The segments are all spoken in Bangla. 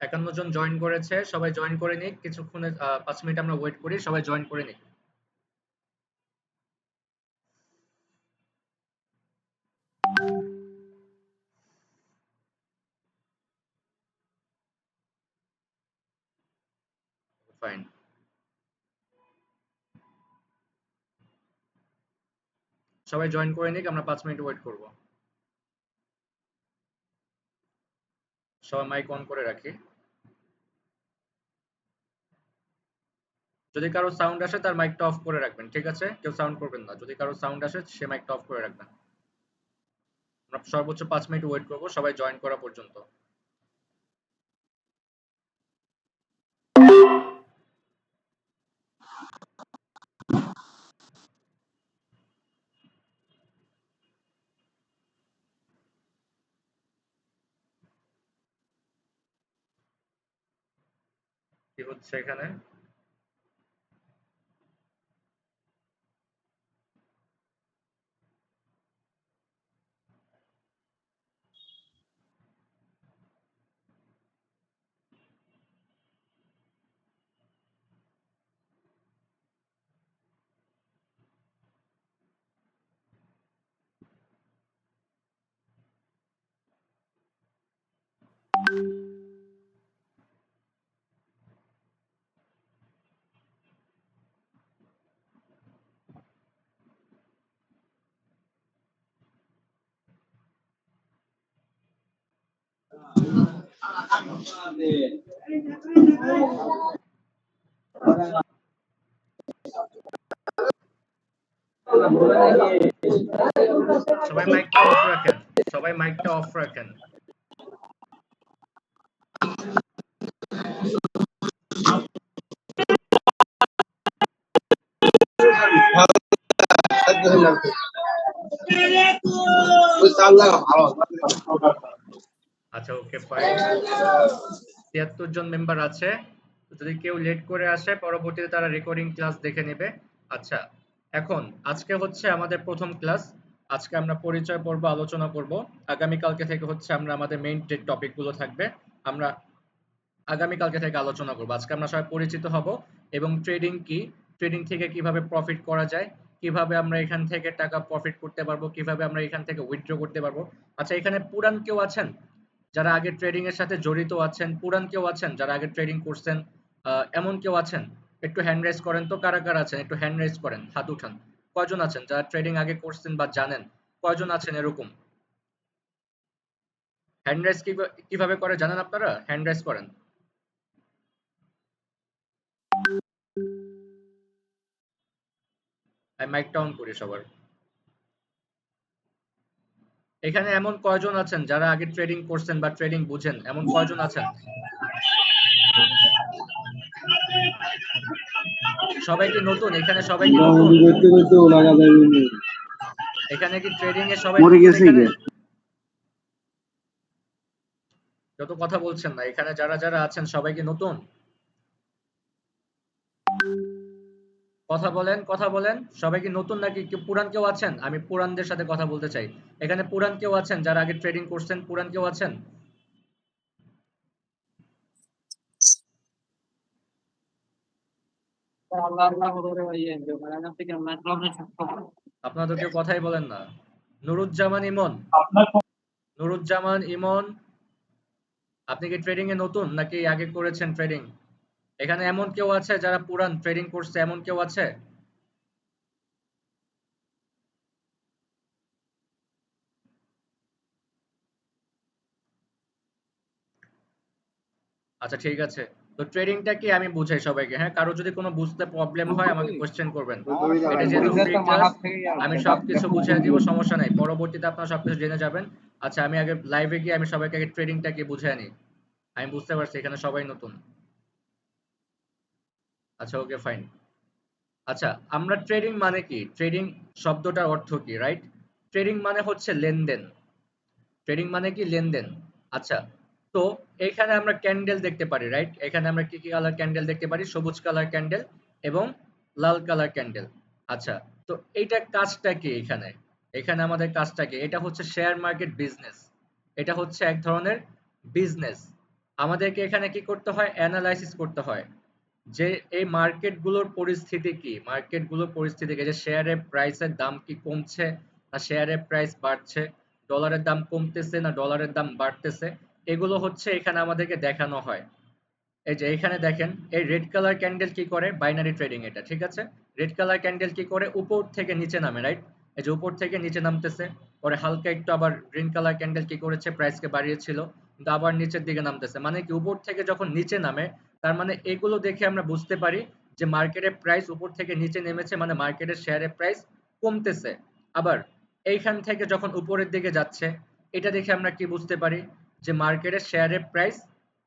51 জন জয়েন করেছে, সবাই জয়েন করে নিক কিছুক্ষণে, 5 মিনিট আমরা ওয়েট করি, সবাই জয়েন করে নিক। ফাইন, সবাই জয়েন করে নিক, আমরা 5 মিনিট ওয়েট করব। সবাই মাইক অন করে রাখি। যদি কারো সাউন্ড আসে তার মাইকটা অফ করে রাখবেন, ঠিক আছে? কেউ সাউন্ড করবেন না, যদি কারো সাউন্ড আসে সে মাইকটা অফ করে রাখবেন। আমরা সর্বোচ্চ 5 মিনিট ওয়েট করব সবাই জয়েন করা পর্যন্ত। কি হচ্ছে এখানে? সবাই মাইকটা অফ রাখেন, সবাই মাইকটা অফ রাখেন। আচ্ছা, ওকে, ফাইন। ৭৩ জন মেম্বার আছে। যদি কেউ লেট করে আসে পরবর্তীতে তারা রেকর্ডিং ক্লাস দেখে নেবে। আচ্ছা, এখন আজকে হচ্ছে আমাদের প্রথম ক্লাস। আজকে আমরা পরিচয় পর্ব আলোচনা করব। আগামীকালকে থেকে হচ্ছে আমরা আমাদের মেইন যে টপিকগুলো থাকবে আমরা আগামীকালকে থেকে আলোচনা করব। আজকে আমরা সবাই পরিচিত হব এবং ট্রেডিং কি, ট্রেডিং থেকে কিভাবে প্রফিট করা যায়, কিভাবে আমরা এখান থেকে টাকা প্রফিট করতে পারবো, কিভাবে আমরা এখান থেকে উইথড্র করতে পারবো। আচ্ছা, এখানে পুরান কেউ আছেন যারা আগে ট্রেডিং এর সাথে জড়িত আছেন? পুরান কেউ আছেন যারা আগে ট্রেডিং করছেন? এমন কেউ আছেন? একটু হ্যান্ড রেজ করেন তো, কারা কারা আছেন? একটু হ্যান্ড রেজ করেন, হাত উঠান। কয়জন আছেন যারা ট্রেডিং আগে করছেন বা জানেন? কয়জন আছেন এরকম? হ্যান্ড রেজ কিভাবে করে জানেন আপনারা? হ্যান্ড রেজ করেন। আমি মাইকটা অন করি সবার। এখানে এমন কয়জন আছেন যারা আগে ট্রেডিং করছেন বা ট্রেডিং বুঝেন? এমন কয়জন আছেন? সবাই কি নতুন এখানে? সবাই কি নতুন এখানে? কি ট্রেডিং এ সবাই নতুন এখানে? যত কথা বলছেন না, এখানে যারা যারা আছেন সবাই কি নতুন? কথা বলেন, কথা বলেন। সবাই কি নতুন নাকি কেউ পুরান কেউ আছেন? আমি পুরানদের সাথে কথা বলতে চাই। এখানে পুরান কেউ আছেন যারা আগে ট্রেডিং করছেন? পুরান কেউ আছেন? আপনারা তো কেউ কথাই বলেন না। নুরুজ্জামান ইমন, নুরুজ্জামান ইমন, আপনি কি ট্রেডিং এ নতুন নাকি আগে করেছেন ট্রেডিং? এখানে এমন কেউ আছে যারা পুরান ট্রেডিং করছে? এমন কেউ আছে? আচ্ছা, ঠিক আছে। তো ট্রেডিংটা কি আমি বুঝাই সবাইকে, হ্যাঁ? কারো যদি কোনো বুঝতে প্রবলেম হয় আমাকে কোয়েশ্চেন করবেন। এটা যেহেতু ফ্রি ক্লাস, আমি সবকিছু বুঝিয়ে দিব, সমস্যা নাই। পরবর্তীতে আপনারা সবকিছু জেনে যাবেন। আচ্ছা, আমি আগে লাইভে গিয়ে আমি সবাইকে আগে ট্রেডিংটা কি বুঝিয়ে নিই। আমি বুঝতে পারছি এখানে সবাই নতুন। আচ্ছা, ওকে, ফাইন। আচ্ছা, আমরা ট্রেডিং মানে কি, ট্রেডিং শব্দটার অর্থ কি, রাইট? ট্রেডিং মানে হচ্ছে লেনদেন। ট্রেডিং মানে কি? লেনদেন। আচ্ছা, তো এখানে আমরা ক্যান্ডেল দেখতে পারি, রাইট? এখানে আমরা কি কি কালার ক্যান্ডেল দেখতে পারি? সবুজ কালার ক্যান্ডেল এবং লাল কালার ক্যান্ডেল। আচ্ছা, তো এইটা কাজটা কি এখানে? এখানে আমাদের কাজটা কি? এটা হচ্ছে শেয়ার মার্কেট বিজনেস। এটা হচ্ছে এক ধরনের বিজনেস। আমাদেরকে এখানে কি করতে হয়, অ্যানালাইসিস করতে হয় যে এই মার্কেট গুলোর পরিস্থিতি কি, যে শেয়ারের প্রাইসের দাম কি কমছে না শেয়ারের প্রাইস বাড়ছে, ডলারের দাম কমতেছে না ডলারের দাম বাড়তেছে, এগুলো হচ্ছে এখানে আমাদেরকে দেখানো হয়। এই যে এখানে দেখেন, এই রেড কালার ক্যান্ডেল কি করে, বাইনারি ট্রেডিং এটা, ঠিক আছে। রেড কালার ক্যান্ডেল কি করে, উপর থেকে নিচে নামে, রাইট। এই যে উপর থেকে নিচে নামতেছে, পরে হালকা একটু আবার গ্রিন কালার ক্যান্ডেল কি করেছে, প্রাইসকে বাড়িয়েছিল, কিন্তু আবার নিচের দিকে নামতেছে, মানে কি উপর থেকে যখন নিচে নামে, তার মানে এগুলো দেখে আমরা বুঝতে পারি যে মার্কেটের প্রাইস উপর থেকে নিচে নেমেছে, মানে মার্কেটের শেয়ারের প্রাইস কমতেছে। আবার এইখান থেকে যখন উপরের দিকে যাচ্ছে, এটা দেখে আমরা কি বুঝতে পারি, যে মার্কেটের শেয়ারের প্রাইস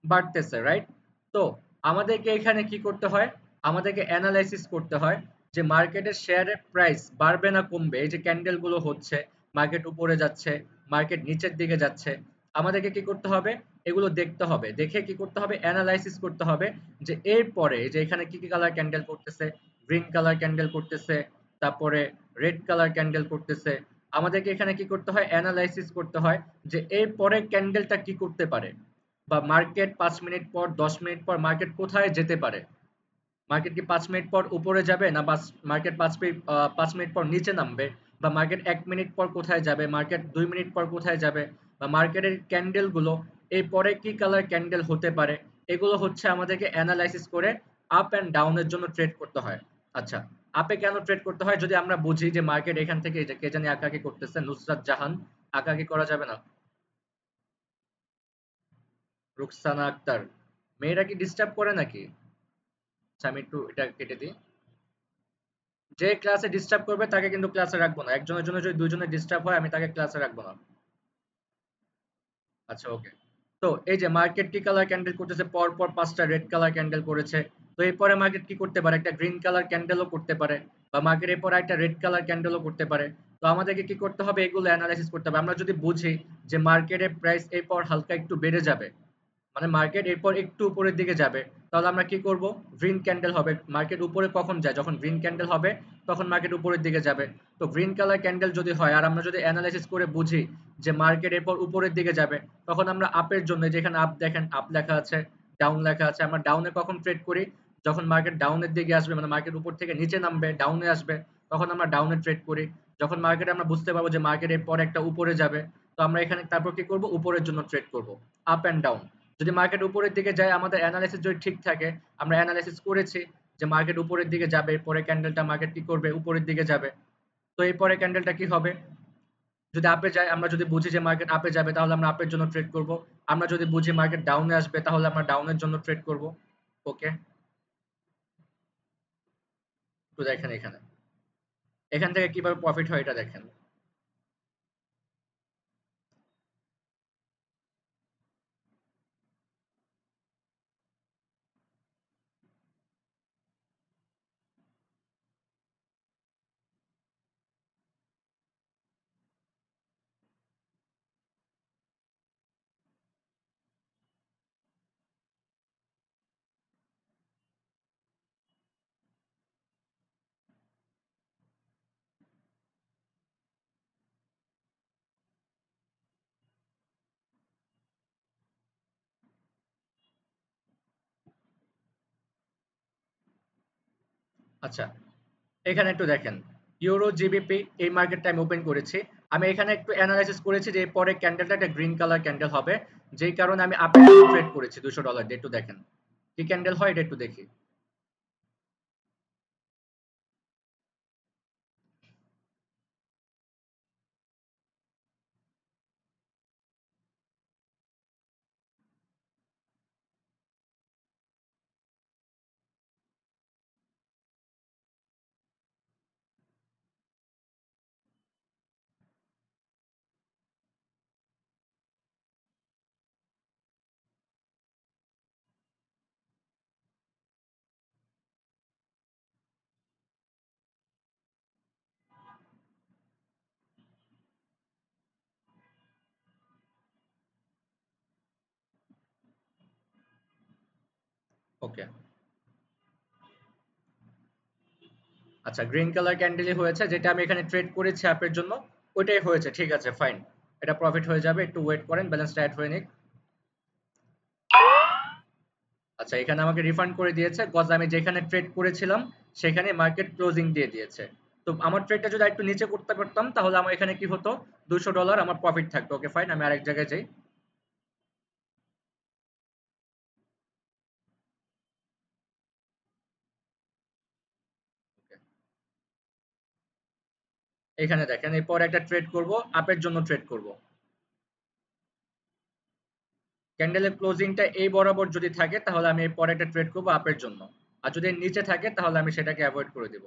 বাড়তেছে, রাইট। তো আমাদেরকে এখানে কি করতে হয়, আমাদেরকে অ্যানালাইসিস করতে হয় যে মার্কেটের শেয়ারের প্রাইস বাড়বে না কমবে। এই যে ক্যান্ডেল গুলো হচ্ছে, মার্কেট উপরে যাচ্ছে, মার্কেট নিচের দিকে যাচ্ছে, আমাদেরকে কি করতে হবে, এগুলো দেখতে হবে, দেখে কি করতে হবে, অ্যানালাইসিস করতে হবে যে এরপরে যে এখানে কি কি কালার ক্যান্ডেল করতেছে, গ্রিন কালার ক্যান্ডেল করতেছে, তারপরে রেড কালার ক্যান্ডেল করতেছে, আমাদেরকে এখানে কি করতে হয়, অ্যানালাইসিস করতে হয় যে এর পরে ক্যান্ডেলটা কি করতে পারে, বা মার্কেট 5 মিনিট পর 10 মিনিট পর মার্কেট কোথায় যেতে পারে। মার্কেট কি 5 মিনিট পর উপরে যাবে, না মার্কেট 5 মিনিট পর নিচে নামবে, বা মার্কেট 1 মিনিট পর কোথায় যাবে, মার্কেট 2 মিনিট পর কোথায় যাবে, বা মার্কেটের ক্যান্ডেল গুলো এর পরে কি কালার ক্যান্ডেল হতে পারে, এগুলো হচ্ছে আমাদেরকে অ্যানালাইসিস করে আপ অ্যান্ড ডাউনের জন্য ট্রেড করতে হয়। আচ্ছা, আপে কেন ট্রেড করতে হয়, যদি আমরা বুঝি যে মার্কেট এখান থেকে এই যে কে জানি আঁকাআঁকি করতেছে, নুসরাত জাহান, আঁকাআঁকি করা যাবে না। রুকসানা আক্তার, মেয়েরা কি ডিস্টার্ব করে নাকি? আচ্ছা, আমি একটু এটা কেটে দিই। যে ক্লাসে ডিস্টার্ব করবে তাকে কিন্তু ক্লাসে রাখবো না, একজনের জন্য যদি দুইজনের ডিস্টার্ব হয় আমি তাকে ক্লাসে রাখবো না। আচ্ছা, ওকে। তো এই যে মার্কেট কি কালার ক্যান্ডেল করতেছে, পর পর 5টা রেড কালার ক্যান্ডেল করেছে। তো এরপরে মার্কেট কি করতে পারে, একটা গ্রিন কালার ক্যান্ডেলও করতে পারে, বা মার্কেট এরপরে একটা রেড কালার ক্যান্ডেলও করতে পারে। তো আমাদেরকে কি করতে হবে, এগুলো অ্যানালাইসিস করতে হবে। আমরা যদি বুঝি যে মার্কেটের প্রাইস এরপর হালকা একটু বেড়ে যাবে, মানে মার্কেট এরপর একটু উপরের দিকে যাবে, তাহলে আমরা কি করব, গ্রিন ক্যান্ডেল হবে। মার্কেট উপরে কখন যায়, যখন গ্রিন ক্যান্ডেল হবে তখন মার্কেট উপরের দিকে যাবে। তো গ্রিন কালার ক্যান্ডেল যদি হয় আর আমরা যদি অ্যানালাইসিস করে বুঝি যে মার্কেট এরপর উপরের দিকে যাবে, তখন আমরা আপের জন্য, যেখানে আপ দেখেন, আপ লেখা আছে, ডাউন লেখা আছে, আমরা ডাউনে কখন ট্রেড করি, যখন মার্কেট ডাউনের দিকে আসবে, মানে মার্কেট উপর থেকে নিচে নামবে, ডাউনে আসবে, তখন আমরা ডাউনে ট্রেড করি। যখন মার্কেটে আমরা বুঝতে পারবো যে মার্কেট এরপর একটা উপরে যাবে, তো আমরা এখানে তারপর কি করব, উপরের জন্য ট্রেড করব, আপ এন্ড ডাউন। যদি মার্কেট উপরের দিকে যায়, আমাদের অ্যানালাইসিস যদি ঠিক থাকে, আমরা অ্যানালাইসিস করেছি যে মার্কেট উপরের দিকে যাবে, পরে ক্যান্ডেলটা মার্কেট কি করবে, উপরের দিকে যাবে, তো এরপরে ক্যান্ডেলটা কি হবে, যদি আপে যায়, আমরা যদি বুঝি যে মার্কেট আপে যাবে তাহলে আমরা আপের জন্য ট্রেড করব। আমরা যদি বুঝি মার্কেট ডাউনে আসবে তাহলে আমরা ডাউনের জন্য ট্রেড করব। ওকে, তো দেখেন এখানে, এখান থেকে কিভাবে প্রফিট হয় এটা দেখেন। আচ্ছা, এখানে একটু দেখেন, ইউরো জিবিপি এই মার্কেটটা আমি ওপেন করেছি। আমি এখানে একটু অ্যানালাইসিস করেছি যে পরে ক্যান্ডেলটা একটা গ্রিন কালার ক্যান্ডেল হবে, যেই কারণে আমি আপে ট্রেড করেছি $200 দিয়ে। একটু দেখেন কি ক্যান্ডেল হয়, এটা একটু দেখি। ওকে, আচ্ছা, গ্রিন কালার ক্যান্ডেলই হয়েছে, যেটা আমি এখানে ট্রেড করেছি অ্যাপের জন্য, ওইটাই হয়েছে, ঠিক আছে, ফাইন। এটা প্রফিট হয়ে যাবে, একটু ওয়েট করেন, ব্যালেন্সটা অ্যাড হয়ে নিক। আচ্ছা, এখানে আমাকে রিফান্ড করে দিয়েছে কজ আমি যেখানে ট্রেড করেছিলাম সেখানে মার্কেট ক্লোজিং দিয়ে দিয়েছে। তো আমার ট্রেডটা যদি একটু নিচে করতে পারতাম তাহলে আমার এখানে কি হতো, $200 আমার প্রফিট থাকতো। ওকে ফাইন, আমি আরেক জায়গায় যাই। Okay, এখানে দেখেন এরপর একটা ট্রেড করব, আপের জন্য ট্রেড করব। ক্যান্ডেলের ক্লোজিংটা এই বরাবর যদি থাকে তাহলে আমি এরপর একটা ট্রেড করব আপের জন্য। আর যদি এর নিচে থাকে তাহলে আমি সেটাকে অ্যাভয়েড করে দেব।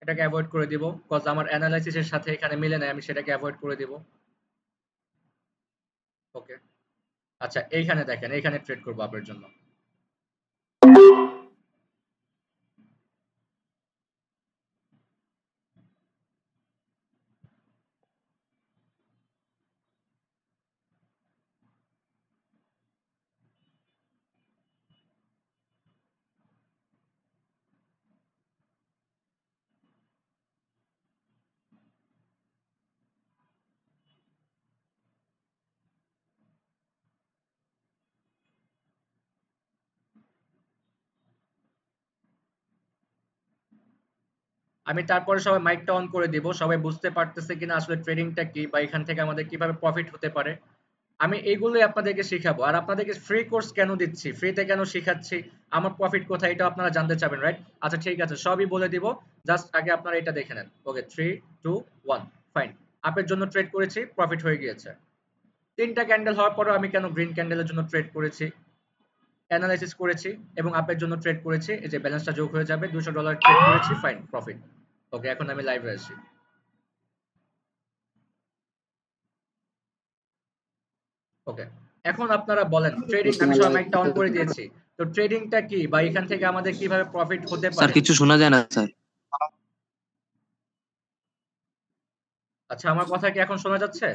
এটাকে অ্যাভয়েড করে দিব কজ আমার অ্যানালাইসিসের সাথে এখানে মিলে নাই, আমি সেটাকে অ্যাভয়েড করে দিব। ওকে, আচ্ছা এইখানে দেখেন, এইখানে ট্রেড করব আপের জন্য। আমি তারপরে সবাই মাইকটা অন করে দিব, সবাই বুঝতে পারতেছে কিনা আসলে ট্রেডিংটা কি বা এখান থেকে আমাদের কিভাবে প্রফিট হতে পারে। আমি এইগুলোই আপনাদেরকে শিখাবো। আর আপনাদেরকে ফ্রি কোর্স কেন দিচ্ছি, ফ্রিতে কেন শিখাচ্ছি, আমার প্রফিট কোথায়, এটা আপনারা জানতে চাবেন, রাইট? আচ্ছা ঠিক আছে, সবই বলে দিব। জাস্ট আগে আপনারা এটা দেখে নেন। ওকে, 3 2 1, ফাইন। আপের জন্য ট্রেড করেছি, প্রফিট হয়ে গিয়েছে। তিনটা ক্যান্ডেল হওয়ার পরেও আমি কেন গ্রিন ক্যান্ডেলের জন্য ট্রেড করেছি, অ্যানালাইসিস করেছি এবং আপের জন্য ট্রেড করেছি। এই যে ব্যালেন্সটা যোগ হয়ে যাবে, $200 ট্রেড করেছি, ফাইন, প্রফিট। ওকে, এখন আমি লাইভে আসি। ওকে, এখন আপনারা বলেন ট্রেডিং, আমি সবাই মাইকটা অন করে দিয়েছি। তো ট্রেডিংটা কি বা এখান থেকে আমাদের কিভাবে প্রফিট হতে স্যার পারে? কিছু শোনা যায় না স্যার। আচ্ছা, আমার কথা কি এখন শোনা যাচ্ছে?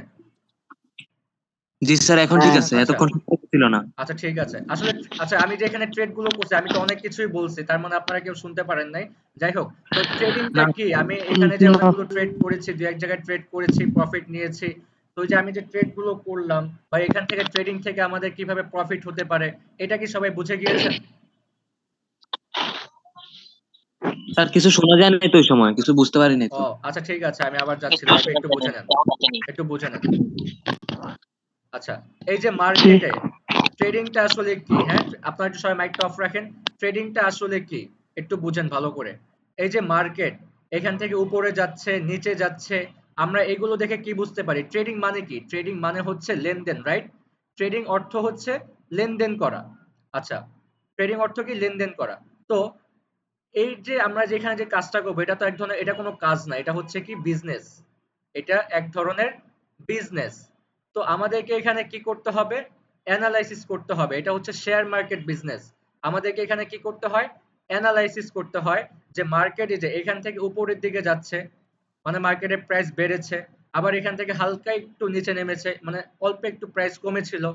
জি স্যার এখন ঠিক আছে, আচ্ছা, এতক্ষণ ছিল না। আচ্ছা ঠিক আছে। আসলে আচ্ছা, আমি যে এখানে ট্রেড গুলো করছি আমি তো অনেক কিছুই বলছি, তার মানে আপনারা কেউ শুনতে পারেন নাই। যাই হোক, তো ট্রেডিংটা না কি, আমি এখানে যে অনেকগুলো ট্রেড করেছি, দু এক জায়গায় ট্রেড করেছি, প্রফিট নিয়েছি। তো ওই যে আমি যে ট্রেড গুলো করলাম বা এখান থেকে ট্রেডিং থেকে আমাদের কিভাবে প্রফিট হতে পারে, এটা কি সবাই বুঝে গিয়েছেন? স্যার কিছু শোনা যায় নাই তো, ওই সময় কিছু বুঝতে পারিনি ও তো। আচ্ছা ঠিক আছে, আমি আবার যাচ্ছি লাইভে, একটু বুঝে নেন, একটু বুঝে নেন। আচ্ছা, এই যে মার্কেটে ট্রেডিংটা আসলে কি, হ্যাঁ? আপনারা একটু সবাই মাইকটা অফ রাখেন। ট্রেডিংটা আসলে কি একটু বুঝেন ভালো করে। এই যে মার্কেট এখান থেকে উপরে যাচ্ছে, নিচে যাচ্ছে, আমরা এগুলো দেখে কি বুঝতে পারি? ট্রেডিং মানে কি? ট্রেডিং মানে হচ্ছে লেনদেন, রাইট? ট্রেডিং অর্থ হচ্ছে লেনদেন করা। আচ্ছা, ট্রেডিং অর্থ কি? লেনদেন করা। তো এই যে আমরা যেখানে যে কাজটা করবো, এটা তো এক ধরনের, এটা কোনো কাজ না, এটা হচ্ছে কি বিজনেস। এটা এক ধরনের বিজনেস। তো আমাদেরকে এখানে কি করতে হবে? অ্যানালাইসিস করতে হবে। এটা হচ্ছে শেয়ার মার্কেট বিজনেস। আমাদেরকে এখানে কি করতে হয়? অ্যানালাইসিস করতে হয় যে মার্কেটে যে এখান থেকে উপরের দিকে যাচ্ছে, মানে মার্কেটের প্রাইস বেড়েছে, আবার এখান থেকে হালকা একটু নিচে নেমেছে, মানে অল্প একটু প্রাইস কমেছিল,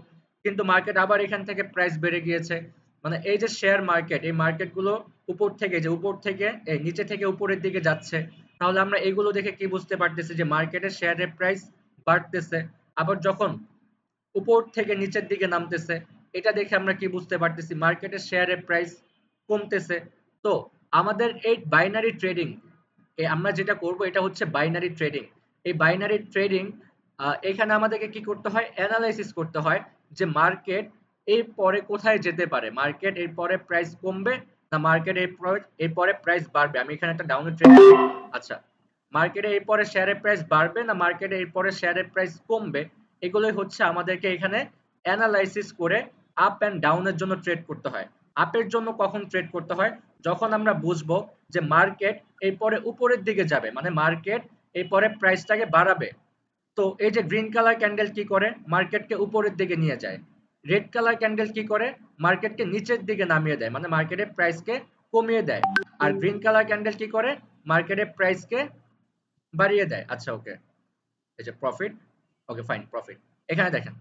কিন্তু মার্কেট আবার এখান থেকে প্রাইস বেড়ে গিয়েছে। মানে এই যে শেয়ার মার্কেট, এই মার্কেটগুলো উপর থেকে, যে উপর থেকে এই নিচে থেকে উপরের দিকে যাচ্ছে, তাহলে আমরা এগুলো দেখে কি বুঝতে পারতেছি যে মার্কেটের শেয়ারের প্রাইস বাড়তেছে। আবার যখন উপর থেকে নিচের দিকে নামতেছে, এটা দেখে আমরা কি বুঝতে পারতেছি? মার্কেটের শেয়ারের প্রাইস কমতেছে। তো আমাদের এই বাইনারি ট্রেডিং, আমরা যেটা করব এটা হচ্ছে বাইনারি ট্রেডিং। এই বাইনারি ট্রেডিং, এখানে আমাদেরকে কি করতে হয়? অ্যানালাইসিস করতে হয় যে মার্কেট এর পরে কোথায় যেতে পারে, মার্কেট এর পরে প্রাইস কমবে না মার্কেট এর পরে প্রাইস বাড়বে। আমি এখানে একটা ডাউনের ট্রেড করি। আচ্ছা, মার্কেটে এর পরে শেয়ারের প্রাইস বাড়বে না মার্কেটে এর পরে শেয়ারের প্রাইস কমবে, এগুলোই হচ্ছে আমাদেরকে এখানে অ্যানালাইসিস করে আপ অ্যান্ড ডাউনের জন্য ট্রেড করতে হয়। আপের জন্য কখন ট্রেড করতে হয়? যখন আমরা বুঝবো যে মার্কেট এরপরে উপরের দিকে যাবে, মানে মার্কেট এরপরে প্রাইসটাকে বাড়াবে। তো এই যে গ্রিন কালার ক্যান্ডেল কি করে? মার্কেটকে উপরের দিকে নিয়ে যায়। রেড কালার ক্যান্ডেল কি করে? মার্কেটকে নিচের দিকে নামিয়ে দেয়, মানে মার্কেটের প্রাইসকে কমিয়ে দেয়। আর গ্রিন কালার ক্যান্ডেল কি করে? মার্কেটের প্রাইসকে বাড়িয়ে দেয়। আচ্ছা ওকে, এই যে প্রফিট, ওকে ফাইন, প্রফিট। এখানে দেখেন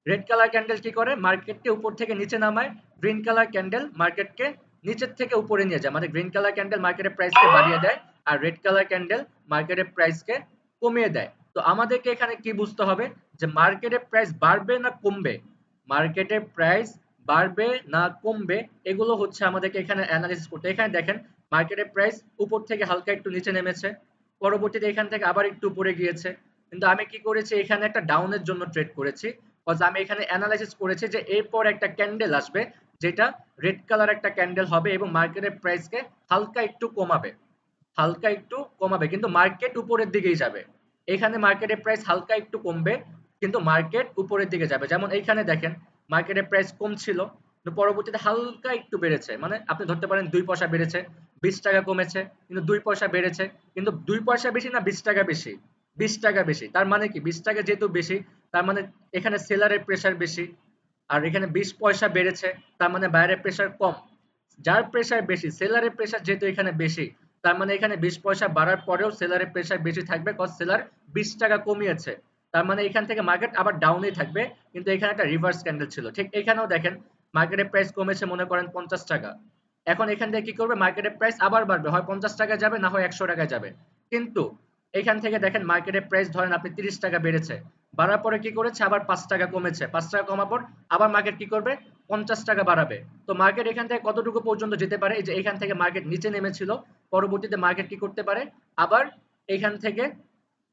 রেড কালার ক্যান্ডেল কি করে? মার্কেটকে উপর থেকে নিচে নামায়। গ্রিন কালার ক্যান্ডেল মার্কেটকে নিচের থেকে উপরে নিয়ে যায়, মানে গ্রিন কালার ক্যান্ডেল মার্কেটের প্রাইসকে বাড়িয়ে দেয় আর রেড কালার ক্যান্ডেল মার্কেটের প্রাইসকে কমিয়ে দেয়। তো আমাদেরকে এখানে কি বুঝতে হবে যে মার্কেটের প্রাইস বাড়বে না কমবে, মার্কেটের প্রাইস বাড়বে না কমবে, এগুলো হচ্ছে আমাদেরকে এখানে অ্যানালাইসিস করতে। এখানে দেখেন মার্কেটের প্রাইস উপর থেকে হালকা একটু নিচে নেমেছে, পরবর্তীতে এখান থেকে আবার একটু উপরে গিয়েছে, কিন্তু আমি কি করেছি এখানে একটা ডাউনের জন্য ট্রেড করেছি, কজ আমি এখানে অ্যানালাইসিস করেছি যে এরপর একটা ক্যান্ডেল আসবে যেটা রেড কালার একটা ক্যান্ডেল হবে এবং মার্কেটের প্রাইসকে হালকা একটু কমাবে, হালকা একটু কমাবে, কিন্তু মার্কেট উপরের দিকেই যাবে। এখানে মার্কেটের প্রাইস হালকা একটু কমবে কিন্তু মার্কেট উপরের দিকে যাবে। যেমন এইখানে দেখেন মার্কেটের প্রাইস কম ছিল কিন্তু পরবর্তীতে হালকা একটু বেড়েছে, মানে আপনি ধরতে পারেন 2 পয়সা বেড়েছে, 20 টাকা কমেছে কিন্তু 2 পয়সা বেড়েছে, কিন্তু 2 পয়সা বেশি না 20 টাকা বেশি, 20 টাকা বেশি, তার মানে কি 20 টাকা যেহেতু বেশি তার মানে এখানে সেলারের প্রেসার বেশি, আর এখানে 20 পয়সা বেড়েছে তার মানে বাইরের প্রেসার কম, যার প্রেসার বেশি সেলারের প্রেসার যেহেতু এখানে বেশি তার মানে এখানে 20 পয়সা বাড়ার পরেও সেলারের প্রেসার বেশি থাকবে, কজ সেলার 20 টাকা কমিয়েছে, তার মানে এখান থেকে মার্কেট আবার ডাউনেই থাকবে, কিন্তু এখানে একটা রিভার্স ক্যান্ডেল ছিল। ঠিক এখানেও দেখেন মার্কেটের প্রাইস কমেছে মনে করেন 50 টাকা, এখন এখান থেকে কি করবে মার্কেটের প্রাইস আবার বাড়বে, হয় 50 টাকা যাবে না হয় 100 টাকা যাবে, কিন্তু এখান থেকে দেখেন মার্কেটের প্রাইস ধরেন আপনি 30 টাকা বেড়েছে, বাড়ার পরে কি করেছে আবার 5 টাকা কমেছে, 5 টাকা কমার পর আবার মার্কেট কি করবে 50 টাকা বাড়াবে। তো মার্কেট এখান থেকে কতটুকু পর্যন্ত যেতে পারে, এই যে এখান থেকে মার্কেট নিচে নেমেছিল, পরবর্তীতে মার্কেট কি করতে পারে আবার এখান থেকে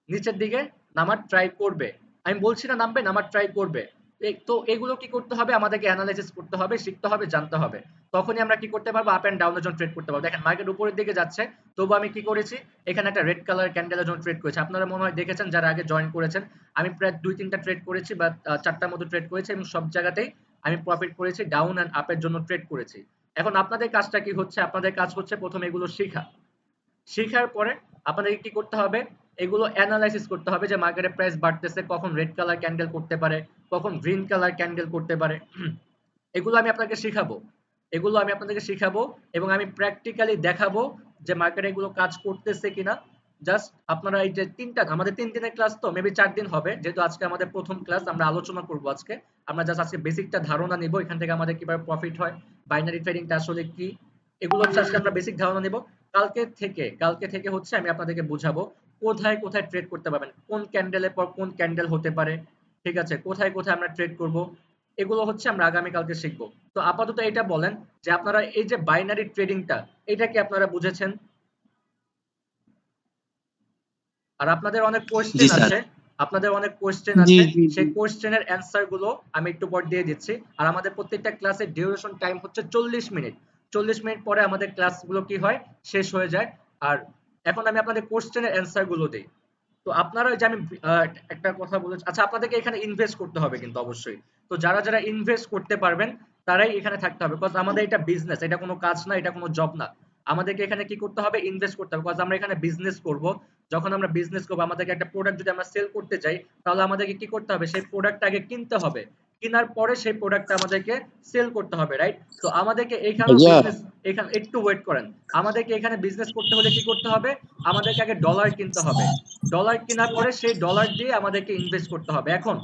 নিচের দিকে নামার ট্রাই করবে, আমি বলছি না নামবে, নামার ট্রাই করবে। তো এগুলো কি করতে হবে আমাদেরকে অ্যানালাইসিস করতে হবে, শিখতে হবে, জানতে হবে, তখনই আমরা কি করতে পারবো আপ এন্ড ডাউনের জন্য ট্রেড করতে পারবো। দেখেন মার্কেট উপরের দিকে যাচ্ছে তবু আমি কি করেছি এখানে একটা রেড কালার ক্যান্ডেলের জন্য ট্রেড করেছি, আপনারা মনে হয় দেখেছেন যারা আগে জয়েন করেছেন, আমি প্রায় 2-3টা ট্রেড করেছি বা 4টার মতো ট্রেড করেছি এবং সব জায়গাতেই আমি প্রফিট করেছি, ডাউন এন্ড আপের জন্য ট্রেড করেছি। এখন আপনাদের কাজটা কি হচ্ছে, আপনাদের কাজ হচ্ছে প্রথমে এগুলো শেখা, শেখার পরে আপনাদেরকে কি করতে হবে এগুলো অ্যানালাইসিস করতে হবে যে মার্কেটের প্রাইস বাড়তেছে কখন রেড কালার ক্যান্ডেল করতে পারে, কখন গ্রিন কালার ক্যান্ডেল করতে পারে, এগুলো আমি আপনাকে শিখাবো, এগুলো আমি আপনাদেরকে শিখাবো এবং আমি প্র্যাকটিক্যালি দেখাবো যে মার্কেটে এগুলো কাজ করতেছে কিনা। জাস্ট আপনারা এই যে তিনটা আমাদের 3 দিনের ক্লাস, তো মেবি 4 দিন হবে যেহেতু আজকে আমাদের প্রথম ক্লাস, আমরা আলোচনা করব আজকে, আমরা জাস্ট আজকে বেসিকটা ধারণা নিব এখান থেকে আমাদের কিভাবে প্রফিট হয়, বাইনারি ট্রেডিংটা আসলে কি, এগুলো হচ্ছে আজকে আমরা বেসিক ধারণা নিব। কালকে থেকে হচ্ছে আমি আপনাদেরকে বুঝাবো কোথায় কোথায় ট্রেড করতে পারবেন, কোন ক্যান্ডেলের পর কোন ক্যান্ডেল হতে পারে, ঠিক আছে, কোথায় কোথায় আমরা ট্রেড করব, এগুলো হচ্ছে আমরা আগামী কালকে শিখবো। তো আপাতত এটা বলেন যে আপনারা এই যে বাইনারি ট্রেডিংটা এটা কি আপনারা বুঝেছেন? আর আপনাদের অনেক জি কোয়েশ্চেন স্যার। আছে, আপনাদের অনেক কোয়েশ্চেন জি আছে, জি সেই জি কোয়েশ্চেনের অ্যান্সার গুলো আমি একটু পর দিয়ে দিচ্ছি। আর আমাদের প্রত্যেকটা ক্লাসের ডিউরেশন টাইম হচ্ছে 40 মিনিট, 40 মিনিট পরে আমাদের ক্লাসগুলো কি হয় শেষ হয়ে যায়। আর এখন আমি আপনাদের কোয়েশ্চেনের অ্যান্সার গুলো দিই। তো আপনারা ওই যে আমি একটা কথা বলেছি, আচ্ছা আপনাদেরকে এখানে ইনভেস্ট করতে হবে কিন্তু অবশ্যই, তো যারা যারা ইনভেস্ট করতে পারবেন তারাই এখানে থাকতে হবে, বিকজ আমাদের এটা বিজনেস, এটা কোনো কাজ না, এটা কোনো জব না, আমাদেরকে এখানে কি করতে হবে ইনভেস্ট করতে হবে, বিকজ আমরা এখানে বিজনেস করব। যখন আমরা বিজনেস করবো আমাদেরকে একটা প্রোডাক্ট যদি আমরা সেল করতে যাই তাহলে আমাদেরকে কি করতে হবে সেই প্রোডাক্টটা আগে কিনতে হবে, কেনার পরে সেই প্রোডাক্টটা আমাদেরকে সেল করতে হবে, রাইট? তো আমাদেরকে এখানেও ভাইয়া বিজনেস, এখানে একটু ওয়েট করেন, আমাদেরকে এখানে বিজনেস করতে হলে কি করতে হবে, আমাদেরকে আগে ডলার কিনতে হবে, ডলার কেনার পরে সেই ডলার দিয়ে আমাদেরকে ইনভেস্ট করতে হবে। এখন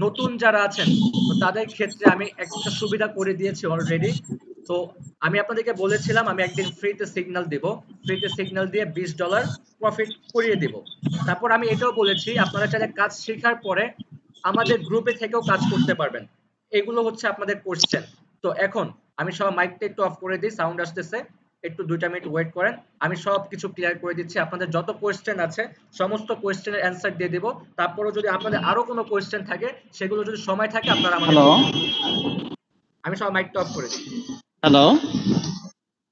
নতুন যারা আছেন তো তাদের ক্ষেত্রে আমি একটা সুবিধা করে দিয়েছি অলরেডি। তো আমি আপনাদেরকে বলেছিলাম আমি একদিন ফ্রিতে সিগন্যাল দিব, ফ্রিতে সিগন্যাল দিয়ে $20 প্রফিট করিয়ে দিব। তারপর আমি এটাও বলেছি আপনারা চাইলে কাজ শেখার পরে আমাদের গ্রুপে থেকেও কাজ করতে পারবেন। এগুলো হচ্ছে আপনাদের কোশ্চেন। তো এখন আমি সব মাইকটা একটু অফ করে দিই, সাউন্ড আসতেছে, একটু 2টা মিনিট ওয়েট করেন, আমি সব কিছু ক্লিয়ার করে দিচ্ছি, আপনাদের যত কোয়েশ্চেন আছে সমস্ত কোয়েশ্চেনের অ্যান্সার দিয়ে দিব। তারপরেও যদি আপনাদের আরো কোনো কোয়েশ্চেন থাকে সেগুলো যদি সময় থাকে আপনারা আমাকে হ্যালো বলবেন। আমি সব মাইকটা অফ করে দিই। হ্যালো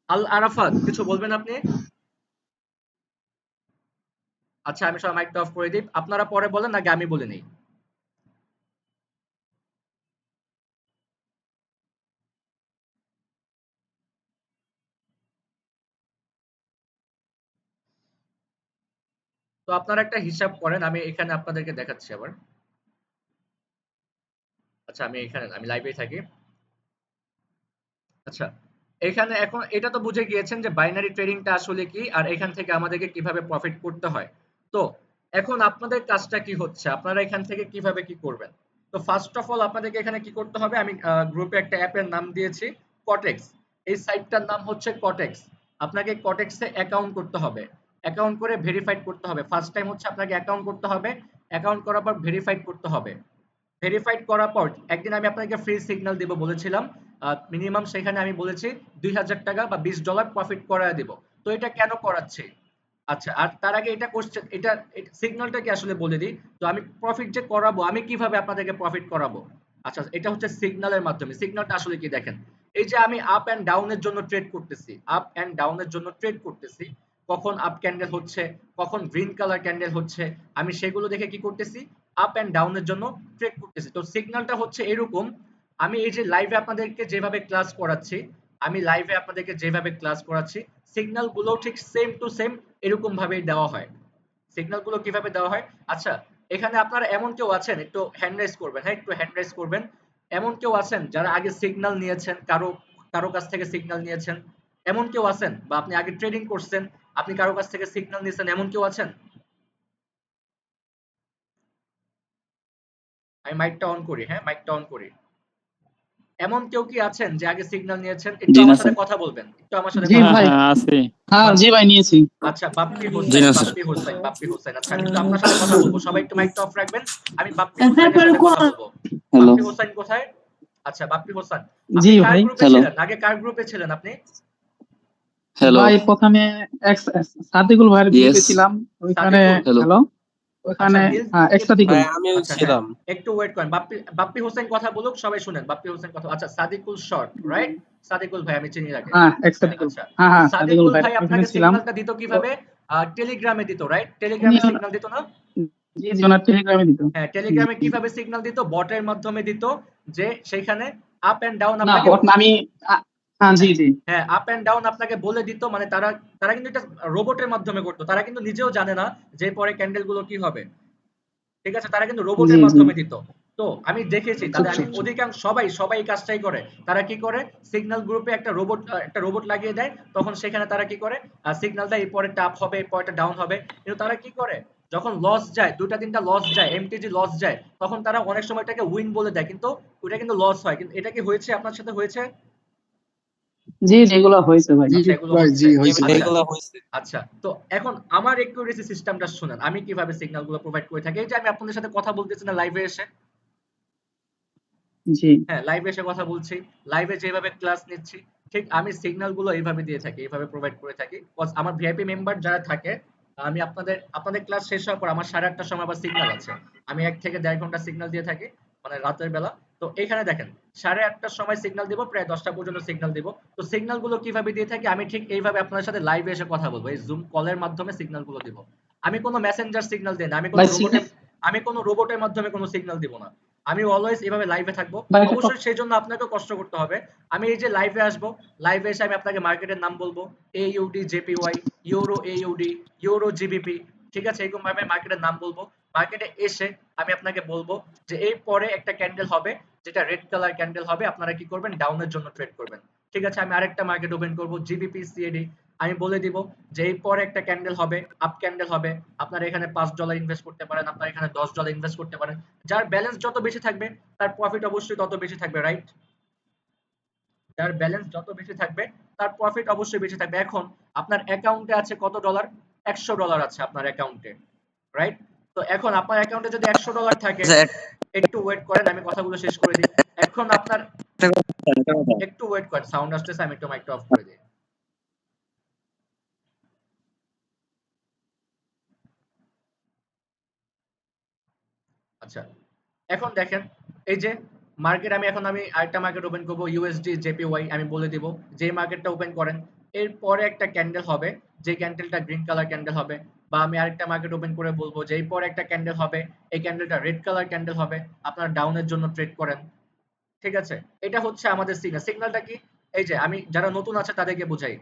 আল আরাফাত কিছু বলবেন আপনি? আচ্ছা আমি সব মাইকটা অফ করে দিই, আপনারা পরে বলেন নাকি আমি বলে নিই? তো আপনারা একটা হিসাব করেন, আমি এখানে আপনাদেরকে দেখাচ্ছি আবার। আচ্ছা আমি এখানে আমি লাইভেই থাকি। আচ্ছা এখানে এখন এটা তো বুঝে গিয়েছেন যে বাইনারি ট্রেডিংটা আসলে কি আর এখান থেকে আমাদেরকে কিভাবে প্রফিট করতে হয়। তো এখন আপনাদের কাজটা কি হচ্ছে, আপনারা এখান থেকে কিভাবে কি করবেন। তো ফার্স্ট অফ অল আপনাদেরকে এখানে কি করতে হবে, আমি গ্রুপে একটা অ্যাপের নাম দিয়েছি কটেক্স, এই সাইটটার নাম হচ্ছে কটেক্স, আপনাকে কটেক্সে অ্যাকাউন্ট করতে হবে। অ্যাকাউন্ট করে ভেরিফাইড করতে হবে। ফার্স্ট টাইম হচ্ছে আপনাকে অ্যাকাউন্ট করতে হবে, অ্যাকাউন্ট করার পর ভেরিফাইড করতে হবে। ভেরিফাইড করার পর একদিন আমি আপনাকে ফ্রি সিগন্যাল দিব বলেছিলাম, মিনিমাম সেখানে আমি বলেছি $2000 বা $20 প্রফিট করায় দিব। তো এটা কেন করাচ্ছি? আচ্ছা, আর তার আগে এটা কোশ্চেন, এটা সিগন্যালটা কি আসলে বলে দিই। তো আমি প্রফিট যে করাবো, আমি কিভাবে আপনাদেরকে প্রফিট করাবো? আচ্ছা, এটা হচ্ছে সিগন্যালের মাধ্যমে। সিগন্যালটা আসলে কি দেখেন, এই যে আমি আপ এন্ড ডাউন এর জন্য ট্রেড করতেছি, আপ এন্ড ডাউন এর জন্য ট্রেড করতেছি, কখন আপ ক্যান্ডেল হচ্ছে, কখন গ্রিন কালার ক্যান্ডেল হচ্ছে, আমি সেগুলো দেখে কি করতেছি, আপ এন্ড ডাউন এর জন্য ট্রেড করতেছি। তো সিগন্যালটা হচ্ছে এরকম, আমি এই যে লাইভে আপনাদেরকে যেভাবে ক্লাস করাচ্ছি, আমি লাইভে আপনাদেরকে যেভাবে ক্লাস করাচ্ছি, সিগন্যাল গুলো ঠিক সেম টু সেম এরকম ভাবেই দেওয়া হয়। সিগন্যাল গুলো কিভাবে দেওয়া হয়? আচ্ছা, এখানে আপনারা এমন কেউ আছেন, একটু হ্যান্ড রাইজ করবেন, হ্যাঁ একটু হ্যান্ড রাইজ করবেন। এমন কেউ আছেন যারা আগে সিগন্যাল নিয়েছেন, কারো কারো কাছ থেকে সিগন্যাল নিয়েছেন? এমন কেউ আছেন, বা আপনি আগে ট্রেডিং করছেন, আপনি কারো কাছ থেকে সিগন্যাল নিয়েছেন, এমন কেউ আছেন? আমি মাইকটা অন করি, হ্যাঁ মাইকটা অন করি। এমন কেউ কি আছেন যে আগে সিগন্যাল নিয়েছেন? একটু জি না আমার সাথে স্যার। কথা বলবেন, একটু আমার সাথে জি কথা ভাই। বলবেন। আছে। হ্যাঁ জি ভাই নিয়েছি। আচ্ছা, বাপ্পি জি হোসেন, না স্যার। বাপ্পি হোসেন, বাপ্পি হোসেন। আচ্ছা, আমি একটু আপনার সাথে কথা বলবো, সবাই একটু মাইকটা অফ রাখবেন। আমি বাপ্পি হোসেনের সাথে কথা বলবো। হ্যালো। বাপ্পি হোসেন কোথায়? আচ্ছা, বাপ্পি হোসেন, জি আপনি কার ভাই। গ্রুপে হ্যালো। ছিলেন? আগে কার গ্রুপে ছিলেন আপনি? হ্যালো। ভাই প্রথমে সাদিকুল ভাইয়ের গ্রুপে ইয়েস। ছিলাম, ওইখানে সাদিকুল। হ্যালো। হ্যালো আচ্ছা, ওইখানে নীল নীল এক্সাদিকুল। আমিও আচ্ছা, হ্যাঁ, ছিলাম। একটু ওয়েট করেন। বাপ্পি বাপ্পি হোসেন কথা বলুক, সবাই শুনেন। বাপ্পি হোসেন কথা, আচ্ছা সাদিকুল শর্ট, রাইট? সাদিকুল ভাই আমি চিনি আগে। হ্যাঁ হ্যাঁ, এক্সাদিকুল। আচ্ছা। হ্যাঁ তো হ্যাঁ সাদিকুল সাদিকুল ভাই ভাই ওইখানে আপনাকে ছিলাম। সিগন্যালটা দিত তো কিভাবে? টেলিগ্রামে দিত, রাইট? উনি টেলিগ্রামে সিগন্যাল দিত না? জি জি ওনার টেলিগ্রামে দিত। হ্যাঁ, টেলিগ্রামে জি। কিভাবে সিগন্যাল দিত? বটের মাধ্যমে দিত, যে সেইখানে আপ এন্ড ডাউন না আপনাকে, বট না, আমি হ্যাঁ জি জি হ্যাঁ আপ এন্ড ডাউন আপনাকে বলে দিত। মানে তারা তারা কিন্তু এটা রোবটের মাধ্যমে করতো, তারা কিন্তু নিজেও জানে না যে পরে ক্যান্ডেল গুলো কি হবে। ঠিক আছে, তারা কিন্তু জি রোবটের জি। মাধ্যমে দিত। তো আমি দেখেছি চুপ তাদের, আমি চুপ চুপ। অধিকাংশ সবাই সবাই এই কাজটাই করে। তারা কি করে, সিগন্যাল গ্রুপে একটা রোবট লাগিয়ে দেয়, তখন সেখানে তারা কি করে, সিগন্যালটা এই পরেরটা আপ হবে, এই পরেরটা ডাউন হবে। কিন্তু তারা কি করে, যখন লস যায়, দুটা তিনটা লস যায়, এমটিজি লস যায়, তখন তারা অনেক সময় এটাকে উইন বলে দেয়, কিন্তু ওটা কিন্তু লস হয়। কিন্তু এটা কি হয়েছে আপনার সাথে? হয়েছে? জি যেগুলো হয়েছে ভাই। আচ্ছা, এগুলো হচ্ছে। আচ্ছা, এগুলা হয়েছে। আচ্ছা, তো এখন আমার একিউরেসি সিস্টেমটা শুনেন, আমি কিভাবে সিগন্যাল গুলো প্রোভাইড করে থাকি। এই যে আমি আপনাদের সাথে কথা বলতেছি না লাইভে এসে, জি হ্যাঁ লাইভে এসে কথা বলছি, লাইভে যেভাবে ক্লাস নিচ্ছি, ঠিক আমি সিগন্যাল গুলো এইভাবে দিয়ে থাকি, এইভাবে প্রোভাইড করে থাকি। আমার ভিআইপি মেম্বার যারা থাকে, আমি আপনাদের আপনাদের ক্লাস শেষ হওয়ার পর আমার 8:30টার সময় আবার সিগন্যাল আছে, আমি 1 থেকে 1.5 ঘন্টা সিগন্যাল দিয়ে থাকি, মানে রাতের বেলা। তো এখানে দেখেন 8:30টার সময় সিগন্যাল দিব, প্রায় 10টা পর্যন্ত সিগন্যাল দিব। তো সিগন্যাল গুলো কিভাবে দিয়ে থাকি, আমি ঠিক এইভাবে আপনাদের সাথে লাইভে এসে কথা বলবো, এই জুম কলের মাধ্যমে সিগন্যাল গুলো দিব। আমি কোনো মেসেঞ্জার সিগন্যাল দিই না, ভাই আমি কোনো রোবটের মাধ্যমে কোনো সিগন্যাল দিব না। আমি অলওয়েজ এভাবে লাইভে থাকবো। ভাই একটা অবশ্যই সেই জন্য আপনাকেও কষ্ট করতে হবে। আমি এই যে লাইভে আসবো, লাইভে এসে আমি আপনাকে মার্কেটের নাম বলবো, AUD JPY, euro AUD, euro GBP, ঠিক আছে, এরকম ভাবে মার্কেটের নাম বলবো। মার্কেটে এসে আমি আপনাকে বলবো যে এই পরে একটা ক্যান্ডেল হবে, যেটা রেড কালার ক্যান্ডেল হবে, আপনারা কি করবেন, ডাউনের জন্য ট্রেড করবেন। ঠিক আছে, আমি আরেকটা মার্কেট ওপেন করবো, GBP CAD, আমি বলে দিব যে এই পরে একটা ক্যান্ডেল হবে, আপ ক্যান্ডেল হবে, আপনারা এখানে $5 ইনভেস্ট করতে পারেন, আপনারা এখানে $10 ইনভেস্ট করতে পারেন। যার ব্যালেন্স যত বেশি থাকবে তার প্রফিট অবশ্যই তত বেশি থাকবে, রাইট? যার ব্যালেন্স যত বেশি থাকবে তার প্রফিট অবশ্যই বেশি থাকবে। এখন আপনার অ্যাকাউন্টে আছে কত ডলার? $100 আছে আপনার অ্যাকাউন্টে, রাইট? তো এখন আপনার অ্যাকাউন্টে যদি $100 থাকে, স্যার একটু ওয়েট করেন, আমি কথাগুলো শেষ করে দিই। এখন আপনার, একটা কথা একটু ওয়েট করেন, সাউন্ড আসতেছে, আমি একটু মাইকটা অফ করে দিই। আচ্ছা, এখন দেখেন, এই যে মার্কেট, আমি আরেকটা মার্কেট ওপেন করব, USD JPY, আমি বলে দিব যে মার্কেটটা ওপেন করেন, এরপরে একটা ক্যান্ডেল হবে, যে ক্যান্ডেলটা গ্রিন কালার ক্যান্ডেল হবে। বা আমি আরেকটা মার্কেট ওপেন করে বলবো যে এরপরে একটা ক্যান্ডেল হবে, এই ক্যান্ডেলটা রেড কালার ক্যান্ডেল হবে, আপনারা ডাউনের জন্য ট্রেড করেন। ঠিক আছে, এটা হচ্ছে আমাদের সিগন্যাল। সিগন্যালটা কি, এই যে আমি যারা নতুন আছে তাদেরকে বুঝাই।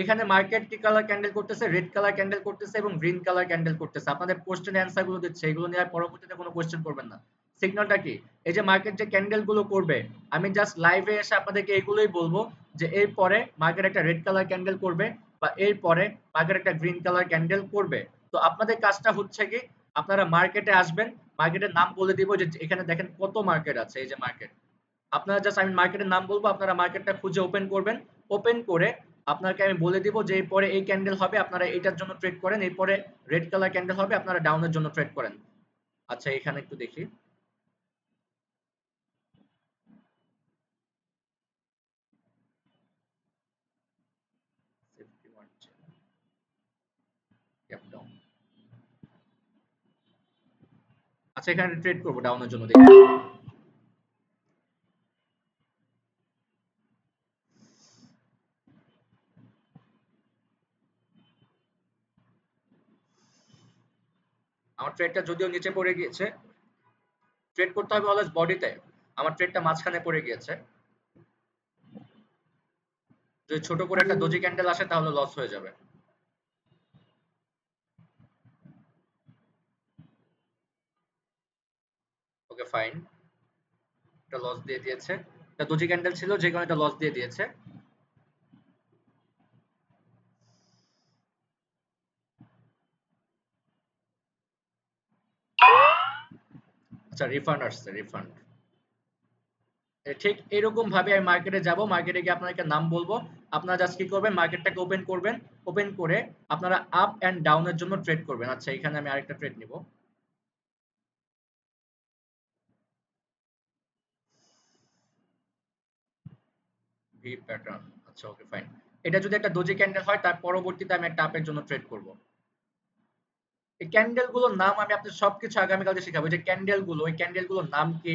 এখানে মার্কেট কি কালার ক্যান্ডেল করতেছে, রেড কালার ক্যান্ডেল করতেছে এবং গ্রিন কালার ক্যান্ডেল করতেছে। আপনাদের কোশ্চেন অ্যান্সার গুলো দিচ্ছে, এগুলো নিয়ে আর পরবর্তীতে কোনো কোশ্চেন করবেন না। সিগন্যালটা কি, এই যে মার্কেট যে ক্যান্ডেল গুলো করবে, আমি জাস্ট লাইভে এসে আপনাদেরকে এগুলোই বলবো যে এর পরে মার্কেট একটা রেড কালার ক্যান্ডেল করবে, বা এর পরে মার্কেট একটা গ্রিন কালার ক্যান্ডেল করবে। তো আপনাদের কাজটা হচ্ছে কি, আপনারা মার্কেটে আসবেন, মার্কেটের নাম বলে দিব, যে এখানে দেখেন কত মার্কেট আছে, এই যে মার্কেট, আপনারা জাস্ট, আমি মার্কেটের নাম বলবো, আপনারা মার্কেটটা খুঁজে ওপেন করবেন। ওপেন করে আপনাকে আমি বলে দিব যে এরপরে এই ক্যান্ডেল হবে আপনারা এটার জন্য ট্রেড করেন, এরপরে রেড কালার ক্যান্ডেল হবে আপনারা ডাউনের জন্য ট্রেড করেন। আচ্ছা এখানে একটু দেখি। আচ্ছা এখানে ট্রেড করবো ডাউনের জন্য দেখি। আমার ট্রেডটা যদিও নিচে পড়ে গিয়েছে, ট্রেড করতে হবে অলওয়েজ বডিতে, আমার ট্রেডটা মাঝখানে পড়ে গিয়েছে। যদি ছোট করে একটা ডোজি ক্যান্ডেল আসে তাহলে লস হয়ে যাবে। ওকে ফাইন, এটা লস দিয়ে দিয়েছে, এটা ডোজি ক্যান্ডেল ছিল যে কারণে এটা লস দিয়ে দিয়েছে। আচ্ছা রিফান্ড আসছে, রিফান্ড। ঠিক এরকম ভাবে আমি মার্কেটে যাব, মার্কেটে গিয়ে আপনাদেরকে নাম বলবো, আপনারা জাস্ট কি করবেন মার্কেটটাকে ওপেন করবেন, ওপেন করে আপনারা আপ এন্ড ডাউনের জন্য ট্রেড করবেন। আচ্ছা এখানে আমি আরেকটা ট্রেড নিব। ভি প্যাটার্ন, আচ্ছা ওকে ফাইন। এটা যদি একটা ডোজি ক্যান্ডেল হয় তার পরবর্তীতে আমি একটা আপের জন্য ট্রেড করব। এই ক্যান্ডেল গুলোর নাম আমি আপনাদের সবকিছু আগামীকালকে শেখাবো। যে ক্যান্ডেল গুলো, ওই ক্যান্ডেল গুলোর নাম কি,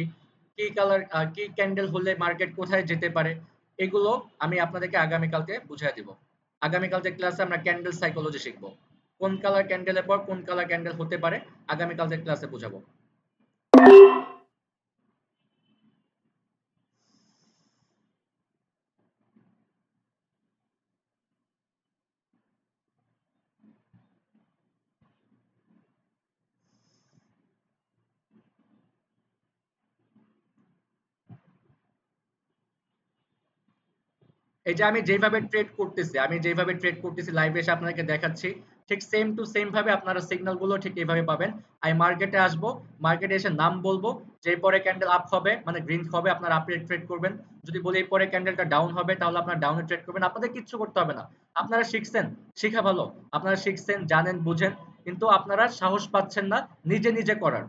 কি কালার, কি ক্যান্ডেল হলে মার্কেট কোথায় যেতে পারে, এগুলো আমি আপনাদেরকে আগামীকালকে বুঝিয়ে দিব। আগামীকালকে ক্লাসে আমরা ক্যান্ডেল সাইকোলজি শিখবো, কোন কালার ক্যান্ডেলের পর কোন কালার ক্যান্ডেল হতে পারে আগামীকালকে ক্লাসে বুঝাবো। এই যে আমি যেভাবে ট্রেড করতেছি, আমি যেভাবে ট্রেড করতেছি লাইভে এসে আপনাদেরকে দেখাচ্ছি, ঠিক সেম টু সেম ভাবে আপনারা সিগন্যাল গুলো ঠিক এইভাবে পাবেন। আমি মার্কেটে আসবো, মার্কেটে এসে নাম বলবো, যে পরে ক্যান্ডেল আপ হবে মানে গ্রিন হবে আপনারা আপে ট্রেড করবেন, যদি বলি এই পরে ক্যান্ডেলটা ডাউন হবে তাহলে আপনারা ডাউনে ট্রেড করবেন। আপনাদের কিচ্ছু করতে হবে না, আপনারা শিখছেন, শিখা ভালো, আপনারা শিখছেন জানেন বুঝেন, কিন্তু আপনারা সাহস পাচ্ছেন না নিজে নিজে করার,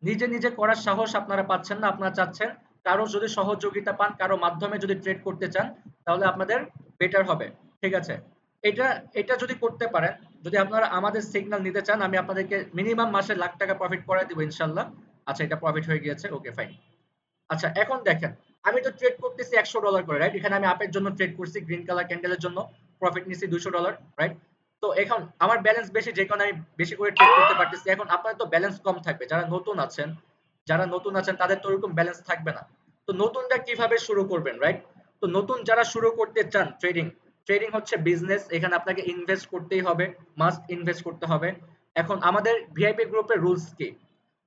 নিজে নিজে করার সাহস আপনারা পাচ্ছেন না। আপনারা চাচ্ছেন কারো যদি সহযোগিতা পান, কারো মাধ্যমে যদি ট্রেড করতে চান তাহলে আপনাদের বেটার হবে। ঠিক আছে, এটা এটা যদি করতে পারেন, যদি আপনারা আমাদের সিগন্যাল নিতে চান, আমি আপনাদেরকে মিনিমাম মাসে লাখ টাকা প্রফিট করাই দিব ইনশাল্লাহ। আচ্ছা এটা প্রফিট হয়ে গিয়েছে, ওকে ফাইন। আচ্ছা এখন দেখেন, আমি তো ট্রেড করতেছি $100 করে, রাইট? এখানে আমি আপের জন্য ট্রেড করছি, গ্রিন কালার ক্যান্ডেলের জন্য প্রফিট নিছি $200, রাইট? তো এখন আমার ব্যালেন্স বেশি যে কারণে আমি বেশি করে ট্রেড করতে পারতেছি। এখন আপনাদের তো ব্যালেন্স কম থাকবে, যারা নতুন আছেন, যারা নতুন আছেন তাদের তো ওরকম ব্যালেন্স থাকবে না। তো নতুনরা কিভাবে শুরু করবেন, রাইট? তো নতুন যারা শুরু করতে চান ট্রেডিং, ট্রেডিং হচ্ছে বিজনেস, এখানে আপনাকে ইনভেস্ট করতেই হবে, মাস্ট ইনভেস্ট করতে হবে। এখন আমাদের ভিআইপি গ্রুপের রুলস কি,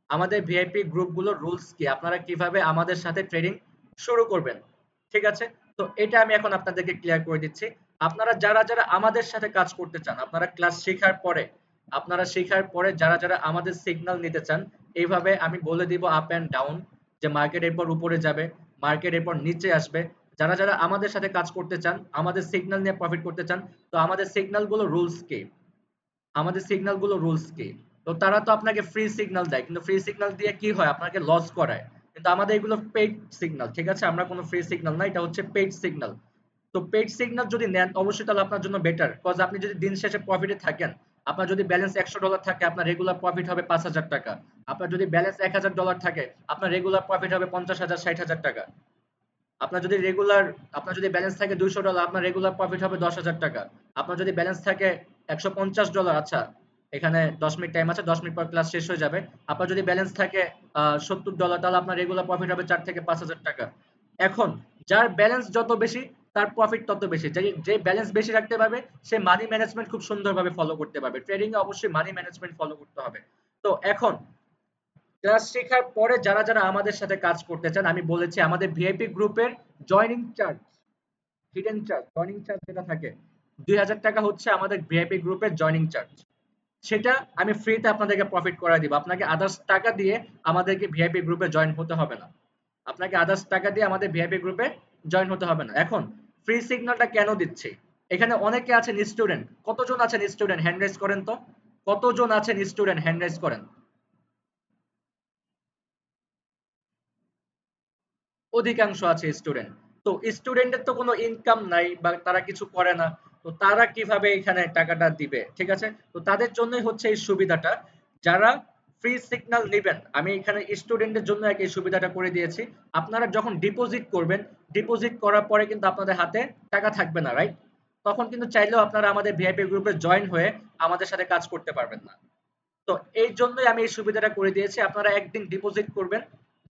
আমাদের ভিআইপি গ্রুপগুলোর রুলস কি, আপনারা কিভাবে আমাদের সাথে ট্রেডিং শুরু করবেন, ঠিক আছে? তো এটা আমি এখন আপনাদেরকে ক্লিয়ার করে দিচ্ছি। আপনারা যারা যারা আমাদের সাথে কাজ করতে চান, আপনারা ক্লাস শেখার পরে, আপনারা শেখার পরে যারা যারা আমাদের সিগন্যাল নিতে চান, এইভাবে আমি বলে দিব আপ এন্ড ডাউন, যে মার্কেট এরপর উপরে যাবে, মার্কেট এরপর নিচে আসবে। যারা যারা আমাদের সাথে কাজ করতে চান, আমাদের সিগন্যাল নিয়ে প্রফিট করতে চান, তো আমাদের সিগন্যাল গুলো রুলস কি, আমাদের সিগন্যাল গুলো রুলস কি। তো তারা তো আপনাকে ফ্রি সিগন্যাল দেয়, কিন্তু ফ্রি সিগন্যাল দিয়ে কি হয়, আপনাকে লস করায়। কিন্তু আমাদের এগুলো পেইড সিগন্যাল, ঠিক আছে? আমরা কোনো ফ্রি সিগন্যাল না, এটা হচ্ছে পেইড সিগন্যাল। তো পেইড সিগন্যাল যদি নেন অবশ্যই তাহলে আপনার জন্য বেটার, কজ আপনি যদি দিন শেষে প্রফিটে থাকেন, আপনার যদি ব্যালেন্স $100 থাকে আপনার রেগুলার প্রফিট হবে $5,000 টাকা। আপনার যদি ব্যালেন্স $1,000 থাকে আপনার রেগুলার প্রফিট হবে 50,000 60,000 টাকা। আপনার যদি ব্যালেন্স থাকে $200 আপনার রেগুলার প্রফিট হবে $10,000 টাকা। আপনার যদি ব্যালেন্স থাকে $150, আচ্ছা এখানে 10 মিনিট টাইম আছে, 10 মিনিট পর ক্লাস শেষ হয়ে যাবে। আপনার যদি ব্যালেন্স থাকে $70 তাহলে আপনার রেগুলার প্রফিট হবে 4 থেকে 5,000 টাকা। এখন যার ব্যালেন্স যত বেশি তার প্রফিট তত বেশি, যে ব্যালেন্স বেশি রাখতে পারবে সে মানি ম্যানেজমেন্ট খুব সুন্দরভাবে ফলো করতে পারবে। ট্রেডিং এ অবশ্যই মানি ম্যানেজমেন্ট ফলো করতে হবে। তো এখন ক্লাস শেখার পরে যারা যারা আমাদের সাথে কাজ করতে চান, আমি বলেছি আমাদের ভিআইপি গ্রুপের joining charge, hidden charge, joining charge যেটা থাকে 2,000 টাকা হচ্ছে আমাদের ভিআইপি গ্রুপের জয়নিং চার্জ। সেটা আমি ফ্রিতে আপনাদেরকে প্রফিট করে দিব, আপনাকে আদার্স টাকা দিয়ে আমাদেরকে ভিআইপি গ্রুপে জয়েন হতে হবে না, আপনাকে আদার্স টাকা দিয়ে আমাদের ভিআইপি গ্রুপে জয়েন হতে হবে না। এখন ফ্রি সিগন্যালটা কেন দিচ্ছি এখানে অনেকে আছেন স্টুডেন্ট, কতজন আছেন স্টুডেন্ট হ্যান্ড রেজ করেন তো, কতজন আছেন স্টুডেন্ট হ্যান্ড রেজ করেন। অধিকাংশ আছে স্টুডেন্ট। তো স্টুডেন্টের তো কোনো ইনকাম নাই বা তারা কিছু করে না, তো তারা কিভাবে এখানে টাকাটা দিবে, ঠিক আছে। তো তাদের জন্যই হচ্ছে এই সুবিধাটা, যারা ফ্রি সিগন্যাল নেবেন, আমি এখানে স্টুডেন্টের জন্য এই সুবিধাটা করে দিয়েছি। আপনারা যখন ডিপোজিট করবেন, ডিপোজিট করার পরে কিন্তু আপনাদের হাতে টাকা থাকবে না, রাইট। তখন কিন্তু চাইলেও আপনারা আমাদের ভিআইপি গ্রুপে জয়েন হয়ে আমাদের সাথে কাজ করতে পারবেন না। তো এই জন্যই আমি এই সুবিধাটা করে দিয়েছি। আপনারা একদিন ডিপোজিট করবেন,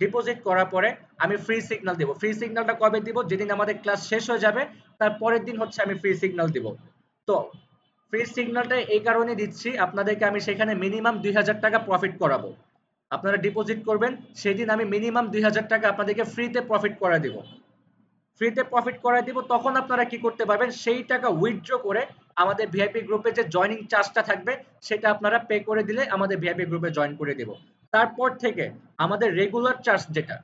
ডিপোজিট করার পরে আমি ফ্রি সিগন্যাল দেব। ফ্রি সিগন্যালটা কবে দিব, যেদিন আমাদের ক্লাস শেষ হয়ে যাবে তার পরের দিন হচ্ছে আমি ফ্রি সিগন্যাল দিব। তো ফ্রি সিগন্যালটা এই কারণে দিচ্ছি, আপনাদেরকে আমি সেখানে মিনিমাম 2000 টাকা প্রফিট করাবো। আপনারা ডিপোজিট করবেন, সেদিন আমি মিনিমাম 2000 টাকা আপনাদেরকে ফ্রিতে প্রফিট করা দিব। ফ্রিতে প্রফিট করায় দিব, তখন আপনারা কি করতে পারবেন, সেই টাকা উইথড্র করে আমাদের ভিআইপি গ্রুপে যে জয়নিং চার্জটা থাকবে সেটা আপনারা পে করে দিলে আমাদের ভিআইপি গ্রুপে জয়েন করে দিব। তারপর থেকে আমাদের রেগুলার চার্জ যেটা,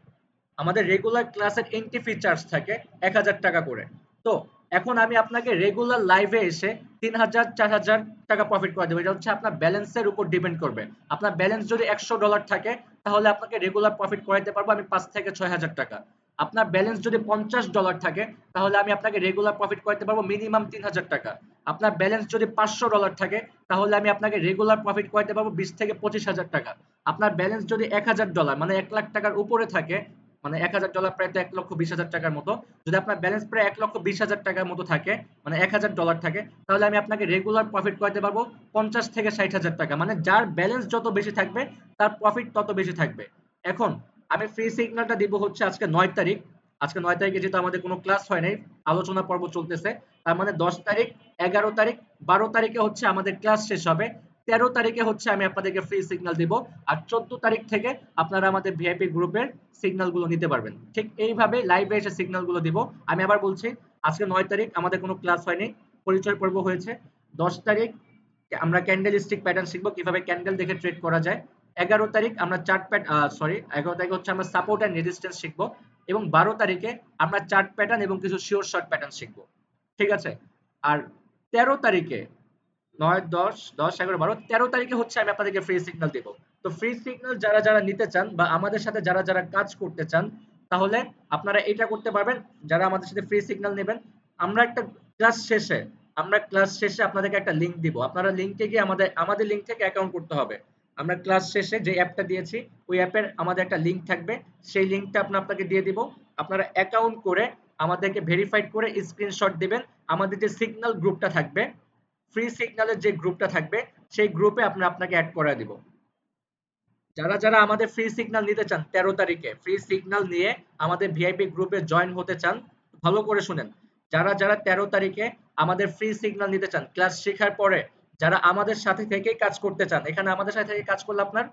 আমাদের রেগুলার ক্লাসের এন্ট্রি ফি চার্জ থাকে 1000 টাকা করে। তো এখন আমি আপনাকে রেগুলার লাইভে এসে 3000 4000 টাকা প্রফিট করে দেবো। এটা হচ্ছে আপনার ব্যালেন্সের উপর ডিপেন্ড করবে। আপনার ব্যালেন্স যদি $100 থাকে তাহলে আপনাকে রেগুলার প্রফিট করাইতে পারবো আমি 5 থেকে 6000 টাকা। আপনার ব্যালেন্স যদি $50 থাকে তাহলে আমি আপনাকে রেগুলার প্রফিট করাইতে পারবো মিনিমাম 3000 টাকা। আপনার ব্যালেন্স যদি $500 থাকে তাহলে আমি আপনাকে রেগুলার প্রফিট করাইতে পারবো 20 থেকে 25,000 টাকা। আপনার ব্যালেন্স যদি $1000 মানে 1 লাখ টাকার উপরে থাকে, মানে $1000 প্রায় তো 1,20,000 টাকার মতো, যদি আপনার ব্যালেন্স প্রায় 1,20,000 টাকার মতো থাকে, মানে $1000 থাকে, তাহলে আমি আপনাকে রেগুলার প্রফিট করাতে পারবো 50 থেকে 60,000 টাকা। মানে যার ব্যালেন্স যত বেশি থাকবে তার প্রফিট তত বেশি থাকবে। এখন আমি ফ্রি সিগন্যালটা দিব হচ্ছে আজকে 9 তারিখ। আজকে 9 তারিখে যেহেতু আমাদের কোনো ক্লাস হয় নাই, আলোচনা পর্ব চলতেছে, তার মানে 10 তারিখ, 11 তারিখ, 12 তারিখে হচ্ছে আমাদের ক্লাস শেষ হবে। 13 তারিখে হচ্ছে আমি আপনাদেরকে ফ্রি সিগন্যাল দিব। আর 14 তারিখ থেকে আপনারা আমাদের ভিআইপি গ্রুপের সিগন্যাল গুলো নিতে পারবেন। ঠিক এইভাবে লাইভে এসে সিগন্যাল গুলো দিব। আমি আবার বলছি, আজকে 9 তারিখ আমাদের কোনো ক্লাস হয়নি, পরিচয় পর্ব হয়েছে। 10 তারিখ আমরা ক্যান্ডেল স্টিক প্যাটার্ন শিখবো, কিভাবে ক্যান্ডেল দেখে ট্রেড করা যায়। 11 তারিখ আমরা চার্ট 11 তারিখ হচ্ছে আমরা সাপোর্ট এন্ড রেজিস্ট্যান্স শিখবো। এবং 12 তারিখে আমরা চার্ট প্যাটার্ন এবং কিছু শিওর শর্ট প্যাটার্ন শিখবো, ঠিক আছে। আর 13 তারিখে 9 10 10 11 12 13 তারিখে হচ্ছে আমি আপনাদেরকে ফ্রি সিগন্যাল দেব। তো ফ্রি সিগন্যাল যারা যারা নিতে চান বা আমাদের সাথে যারা যারা কাজ করতে চান, তাহলে আপনারা এটা করতে পারবেন। যারা আমাদের সাথে ফ্রি সিগন্যাল নেবেন, আমরা একটা ক্লাস শেষে আমরা ক্লাস শেষে আপনাদেরকে একটা লিংক দিব। আপনারা লিংকে গিয়ে আমাদের লিংক থেকে অ্যাকাউন্ট করতে হবে। আমরা ক্লাস শেষে যে অ্যাপটা দিয়েছি ওই অ্যাপের আমাদের একটা লিংক থাকবে, সেই লিংকটা আপনাকে দিয়ে দিব। আপনারা অ্যাকাউন্ট করে আমাদেরকে ভেরিফাইড করে স্ক্রিনশট দিবেন। আমাদের যে সিগন্যাল গ্রুপটা থাকবে, ফ্রি সিগন্যালের যে গ্রুপটা থাকবে সেই গ্রুপে আপনাকে অ্যাড করে দিব। যারা যারা আমাদের ফ্রি সিগন্যাল নিতে চান 13 তারিখে ফ্রি সিগন্যাল নিয়ে আমাদের ভিআইপি গ্রুপে জয়েন হতে চান, ভালো করে শুনেন। যারা যারা 13 তারিখে আমাদের ফ্রি সিগন্যাল নিতে চান, ক্লাস শেখার পরে যারা আমাদের সাথে থেকেই কাজ করতে চান, এখানে আমাদের সাথে থেকে কাজ করলে আপনার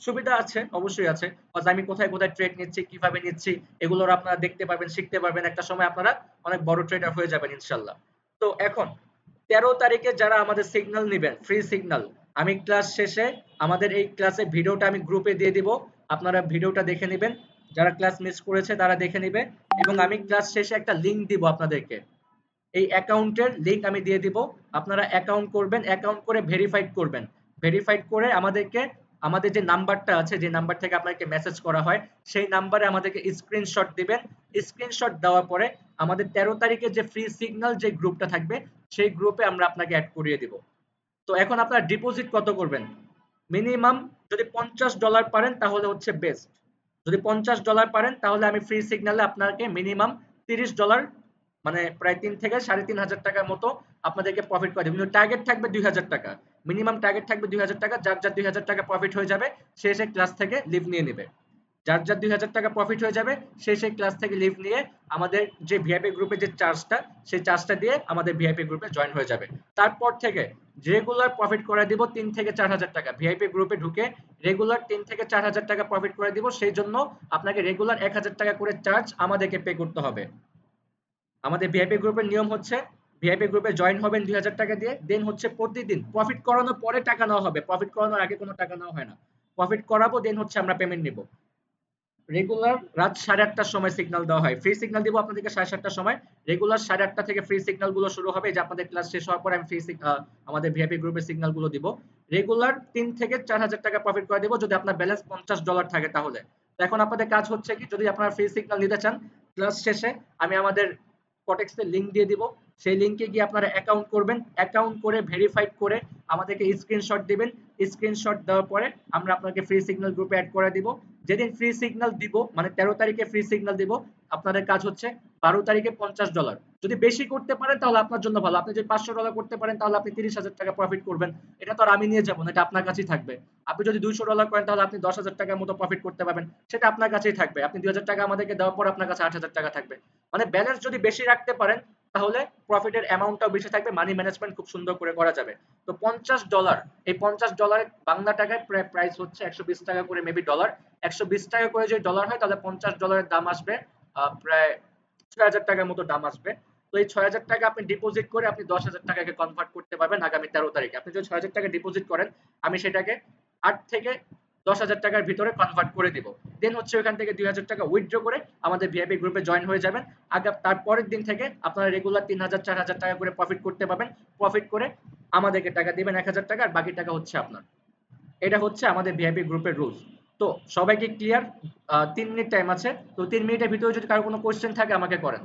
সুবিধা আছে, অবশ্যই আছে। আমি কোথায় কোথায় ট্রেড নিচ্ছি, কিভাবে নিচ্ছি, এগুলোর আপনারা দেখতে পারবেন, শিখতে পারবেন। একটা সময় আপনারা অনেক বড় ট্রেডার হয়ে যাবেন ইনশাল্লাহ। তো এখন 13 তারিখে যারা আমাদের সিগন্যাল নেবেন, ফ্রি সিগন্যাল, আমি ক্লাস শেষে আমাদের এই ক্লাসের ভিডিওটা আমি গ্রুপে দিয়ে দিব। আপনারা ভিডিওটা দেখে নেবেন, যারা ক্লাস মিস করেছে তারা দেখে নেবে। এবং আমি ক্লাস শেষে একটা লিংক দিব আপনাদেরকে, এই অ্যাকাউন্টের লিংক আমি দিয়ে দিব। আপনারা অ্যাকাউন্ট করবেন, অ্যাকাউন্ট করে ভেরিফাইড করবেন। ভেরিফাইড করে আমাদের যে নাম্বারটা আছে, যে নাম্বার থেকে আপনাকে মেসেজ করা হয়, সেই নাম্বারে আমাদেরকে স্ক্রিনশট দিবেন। স্ক্রিনশট দেওয়ার পরে আমাদের 13 তারিখে যে ফ্রি সিগন্যাল যে গ্রুপটা থাকবে সেই গ্রুপে আমরা আপনাকে অ্যাড করিয়ে দিব। তো এখন আপনারা ডিপোজিট কত করবেন? মিনিমাম যদি $50 পারেন তাহলে হচ্ছে বেস্ট। যদি $50 পারেন তাহলে আমি ফ্রি সিগন্যালে আপনাকে মিনিমাম $30, মানে প্রায় 3 থেকে 3,500 টাকার মতো আপনাদেরকে প্রফিট করে দেব। কিন্তু টার্গেট থাকবে 2000 টাকা, মিনিমাম টার্গেট থাকবে 2000 টাকা। যার যার 2000 টাকা প্রফিট হয়ে যাবে সে এসে ক্লাস থেকে লিভ নিয়ে নেবে। যার যার 2000 টাকা প্রফিট হয়ে যাবে সেই ক্লাস থেকে লিভ নিয়ে আমাদের যে ভিআইপি গ্রুপে যে চার্জটা, সেই চার্জটা দিয়ে আমাদের ভিআইপি গ্রুপে জয়েন হয়ে যাবে। তারপর থেকে রেগুলার প্রফিট করে দিব 3 থেকে 4000 টাকা। ভিআইপি গ্রুপে ঢুকে রেগুলার 3 থেকে 4000 টাকা প্রফিট করে দিব। সেই জন্য আপনাকে রেগুলার 1000 টাকা করে চার্জ আমাদেরকে পে করতে হবে। আমাদের ভিআইপি গ্রুপের নিয়ম হচ্ছে, ভিআইপি গ্রুপে জয়েন হবেন 2000 টাকা দিয়ে, দেন হচ্ছে প্রতিদিন প্রফিট করানোর পরে টাকা নেওয়া হবে, প্রফিট করানোর আগে কোনো টাকা নেওয়া হয় না। প্রফিট করাবো, দেন হচ্ছে আমরা পেমেন্ট নিব। রেগুলার রাত 8:30টার সময় সিগন্যাল দেওয়া হয়। ফ্রি সিগন্যাল দিব আপনাদেরকে 7:30টার সময়। রেগুলার 8:30টা থেকে ফ্রি সিগন্যাল গুলো শুরু হবে। এই যে আপনাদের ক্লাস শেষ হওয়ার পরে আমি আমাদের ভিআইপি গ্রুপের সিগন্যাল গুলো দিব। রেগুলার 3 থেকে 4,000 টাকা প্রফিট করে দিব যদি আপনার ব্যালেন্স $50 থাকে তাহলে। তো এখন আপনাদের কাজ হচ্ছে কি, যদি আপনারা ফ্রি সিগন্যাল নিতে চান, ক্লাস শেষে আমি আমাদের কটেক্স এর লিংক দিয়ে দিব। সেই লিংকে গিয়ে আপনারা অ্যাকাউন্ট করবেন। অ্যাকাউন্ট করে ভেরিফাইড করে আমাদেরকে স্ক্রিনশট দিবেন। স্ক্রিনশট দেওয়ার পরে আমরা আপনাকে ফ্রি সিগন্যাল গ্রুপে অ্যাড করে দিব। যেদিন ফ্রি সিগন্যাল দিব, মানে 13 তারিখে ফ্রি সিগন্যাল দিব, আপনাদের কাজ হচ্ছে 12 তারিখে $50। যদি বেশি করতে পারেন তাহলে আপনার জন্য ভালো। আপনি যদি $500 করতে পারেন তাহলে আপনি 30,000 টাকা প্রফিট করবেন। এটা তো আর আমি নিয়ে যাবো না, এটা আপনার কাছেই থাকবে। আপনি যদি $200 করেন তাহলে আপনি 10,000 টাকার মতো প্রফিট করতে পারবেন, সেটা আপনার কাছেই থাকবে। আপনি 2,000 টাকা আমাদেরকে দেওয়ার পর আপনার কাছে 8,000 টাকা থাকবে। মানে ব্যালেন্স যদি বেশি রাখতে পারেন তাহলে প্রফিটের অ্যামাউন্টটাও বেশি থাকবে, মানি ম্যানেজমেন্ট খুব সুন্দর করে করা যাবে। তো $50, এই $50 বাংলা টাকায় প্রাইস হচ্ছে 120 টাকা করে, মেবি ডলার। 120 টাকা করে যদি ডলার হয় তাহলে $50 দাম আসবে প্রায় 6,000 টাকার মতো দাম আসবে। তো এই 6,000 টাকা আপনি ডিপোজিট করে আপনি 10,000 টাকাকে কনভার্ট করতে পারবেন আগামী 13 তারিখে। আপনি যদি 6,000 টাকা ডিপোজিট করেন, আমি সেটাকে 8 থেকে 10,000 টাকার ভিতরে কনভার্ট করে দিব। দেন হচ্ছে ওখান থেকে 2,000 টাকা উইথড্র করে আমাদের ভিআইপি গ্রুপে জয়েন হয়ে যাবেন। তারপরের দিন থেকে আপনারা রেগুলার 3,000 4,000 টাকা করে প্রফিট করতে পারবেন। প্রফিট করে আমাদেরকে টাকা দিবেন 1,000 টাকা, আর বাকি টাকা হচ্ছে আপনার। এটা হচ্ছে আমাদের ভিআইপি গ্রুপের রুলস। তো সবাইকে ক্লিয়ার? 3 মিনিট টাইম আছে। তো 3 মিনিটের ভিতরে যদি কারো কোনো কোশ্চেন থাকে আমাকে করেন।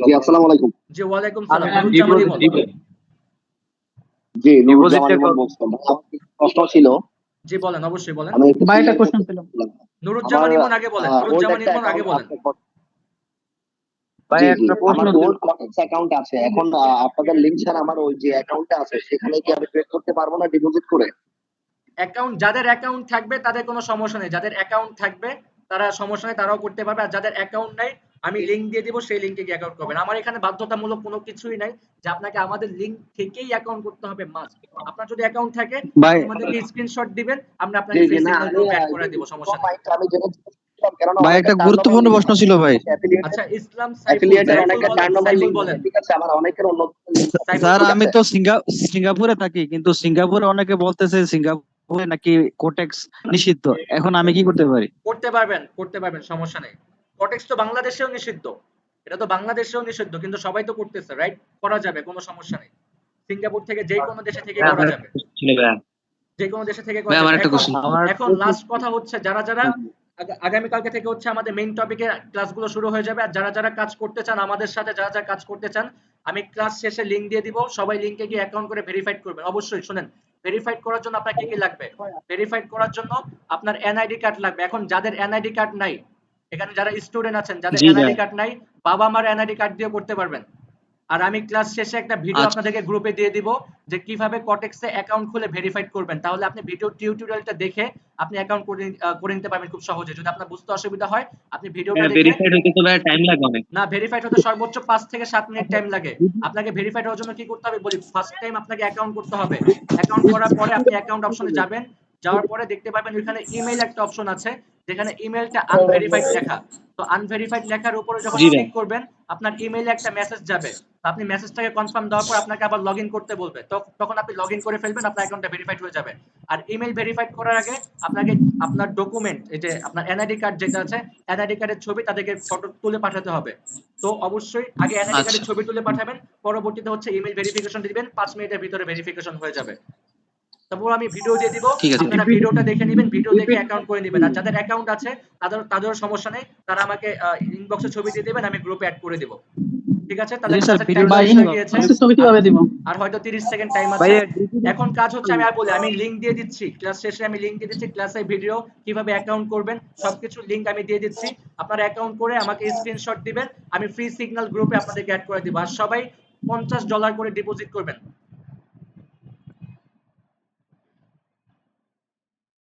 জি আসসালামু আলাইকুম। জি ওয়ালাইকুম সালাম। নুরুজ্জামান ইমন। জি নুরুজ্জামান ইমন বলছিলাম। আমার কিছু প্রশ্ন ছিল। জি বলেন, অবশ্যই বলেন। আমি একটু ভাই একটা clear কোশ্চেন করতে ছিল। চাচ্ছিলাম। নুরুজ্জামান ইমন আগে বলেন। ওল্ড নুরুজ্জামান একটা ইমন আগে অ্যাকাউন্ট বলেন। আছে। ভাই জি জি একটা প্রশ্ন আমার ছিল। ওল্ড কটেক্স অ্যাকাউন্ট আছে। এখন আপনাদের লিংক ছাড়া আমার ওই যে অ্যাকাউন্টটা আছে সেখানে কি আমি ট্রেড করতে পারবো না ডিপোজিট করে? অ্যাকাউন্ট, যাদের অ্যাকাউন্ট থাকবে তাদের কোনো সমস্যা নেই। যাদের অ্যাকাউন্ট থাকবে তারা সমস্যা নেই, তারাও করতে পারবে। আর যাদের অ্যাকাউন্ট নাই, আমি লিংক দিয়ে দিব, সেই লিংকে গিয়ে অ্যাকাউন্ট করবেন। আমার এখানে বাধ্যতামূলক কোনো কিছুই নাই যে আপনাকে আমাদের লিংক থেকেই অ্যাকাউন্ট করতে হবে মাস্ট। আপনার যদি অ্যাকাউন্ট থাকে ভাই আপনি আমাদেরকে স্ক্রিনশট দিবেন, আমরা জি আপনাকে ফ্রি জি না সিগন্যাল আমি গ্রুপে অ্যাড করে দিব, সমস্যা নেই। আমি যেটা জিজ্ঞেস কেননা ভাই অনেকে একটা 4 নম্বর গুরুত্বপূর্ণ লিংক প্রশ্ন ছিল ভাই। আচ্ছা, ইসলাম সাইফুল, অ্যাফিলিয়েটের সাইফুল অনেকে 4 বলেন, নম্বর সাইফুল লিংক বলেন, ঠিক আছে, আমার অনেকের অন্য লিংক আছে। সাইফুল স্যার বলেন। আমি তো সিঙ্গাপুরে থাকি, কিন্তু সিঙ্গাপুরে অনেকে বলতেছে সিঙ্গাপুরে নাকি কোটেক্স নিষিদ্ধ। এখন আমি কি করতে পারি? করতে পারবেন, করতে পারবেন, সমস্যা নেই। কটেক্স তো বাংলাদেশেও নিষিদ্ধ। এটা তো বাংলাদেশেও নিষিদ্ধ, কিন্তু সবাই তো করতেছে, রাইট? করা যাবে, কোনো সমস্যা নেই। সিঙ্গাপুর থেকে যে কোনো দেশে থেকে ভাই করা আমার যাবে। একটা question ছিল ভাই। যে কোনো দেশে থেকে ভাই করা আমার যাবে। একটা এখন কোশ্চেন। আমার এখন লাস্ট কথা হচ্ছে, যারা যারা আগামীকালকে থেকে হচ্ছে আমাদের মেইন টপিকে ক্লাসগুলো শুরু হয়ে যাবে। আর যারা যারা কাজ করতে চান আমাদের সাথে, যারা যারা কাজ করতে চান, আমি ক্লাস শেষে লিংক দিয়ে দিব। সবাই লিংকে গিয়ে অ্যাকাউন্ট করে ভেরিফাইড করবেন। অবশ্যই শুনেন, ভেরিফাইড করার জন্য আপনার কি কি লাগবে? ভেরিফাইড করার জন্য আপনার এনআইডি কার্ড লাগবে। এখন যাদের এনআইডি কার্ড নাই, এখানে যারা স্টুডেন্ট আছেন, যাদের জি এনআইডি ভাই। কার্ড নাই, বাবা মার এনআইডি কার্ড দিয়ে করতে পারবেন। আর আমি ক্লাস শেষে একটা ভিডিও আচ্ছা আপনাদেরকে গ্রুপে দিয়ে দিব যে কিভাবে কটেক্সে অ্যাকাউন্ট খুলে ভেরিফাইড করবেন। তাহলে আপনি ভিডিও টিউটোরিয়ালটা দেখে আপনি অ্যাকাউন্ট করে নিতে পারবেন খুব সহজে। যদি আপনার বুঝতে অসুবিধা হয়, আপনি ভিডিওটা দেখে। ভেরিফাইড হইতে তো ভাই টাইম লাগে অনেক। না, ভেরিফাইড হতে সর্বোচ্চ 5 থেকে 7 মিনিট টাইম লাগে। আপনাকে ভেরিফাইড হওয়ার জন্য কি করতে হবে বলি। ফার্স্ট টাইম আপনাকে অ্যাকাউন্ট করতে হবে। অ্যাকাউন্ট করার পরে আপনি অ্যাকাউন্ট অপশনে যাবেন। যাওয়ার পরে দেখতে পাবেন ওইখানে ইমেইল একটা অপশন আছে, যেখানে ইমেইলটা আনভেরিফাইড লেখা। তো আনভেরিফাইড লেখার উপরে যখন জি ভাই। ক্লিক করবেন, আপনার ইমেইলে একটা মেসেজ যাবে। তো আপনি মেসেজটাকে কনফার্ম দেওয়ার পর আপনাকে আবার লগইন করতে বলবে। তখন আপনি লগইন করে ফেলবেন, আপনার অ্যাকাউন্টটা ভেরিফাইড হয়ে যাবে। আর ইমেইল ভেরিফাইড করার আগে আপনাকে আপনার ডকুমেন্ট, এই যে আপনার এনআইডি কার্ড যেটা আছে, এনআইডি কার্ডের ছবি তাদেরকে ফটো তুলে পাঠাতে হবে। তো অবশ্যই আগে এনআইডি আচ্ছা কার্ডের ছবি তুলে পাঠাবেন, পরবর্তীতে হচ্ছে ইমেইল ভেরিফিকেশন দিবেন। 5 মিনিটের ভিতরে ভেরিফিকেশন হয়ে যাবে। তারপর আমি ভিডিও দিয়ে দিব, ঠিক আছে। আপনারা ভিডিওটা দেখে নেবেন, ভিডিও দেখে অ্যাকাউন্ট করে নেবেন। আর যাদের অ্যাকাউন্ট আছে তাদেরও সমস্যা নেই, তারা আমাকে ইনবক্সে ছবি দিয়ে দেবেন, আমি গ্রুপে অ্যাড করে দেব। ঠিক আছে, তাহলে জি স্যার, ক্লাসের টাইম ভিডিওটা ভাই শেষ হয়ে গিয়েছে। ইনবক্সে ছবি কিভাবে দিব? আর হয়তো 30 সেকেন্ড টাইম ভাই আছে। এখন কাজ হচ্ছে, আমি আর বলি, আমি লিংক দিয়ে দিচ্ছি ক্লাস শেষে, আমি লিংক দিয়ে দিচ্ছি ক্লাসে ভিডিও কিভাবে অ্যাকাউন্ট করবেন সবকিছু লিংক আমি দিয়ে দিচ্ছি। আপনারা অ্যাকাউন্ট করে আমাকে স্ক্রিনশট দিবেন, আমি ফ্রি সিগন্যাল গ্রুপে আপনাদেরকে অ্যাড করে দিব। আর সবাই $50 করে ডিপোজিট করবেন।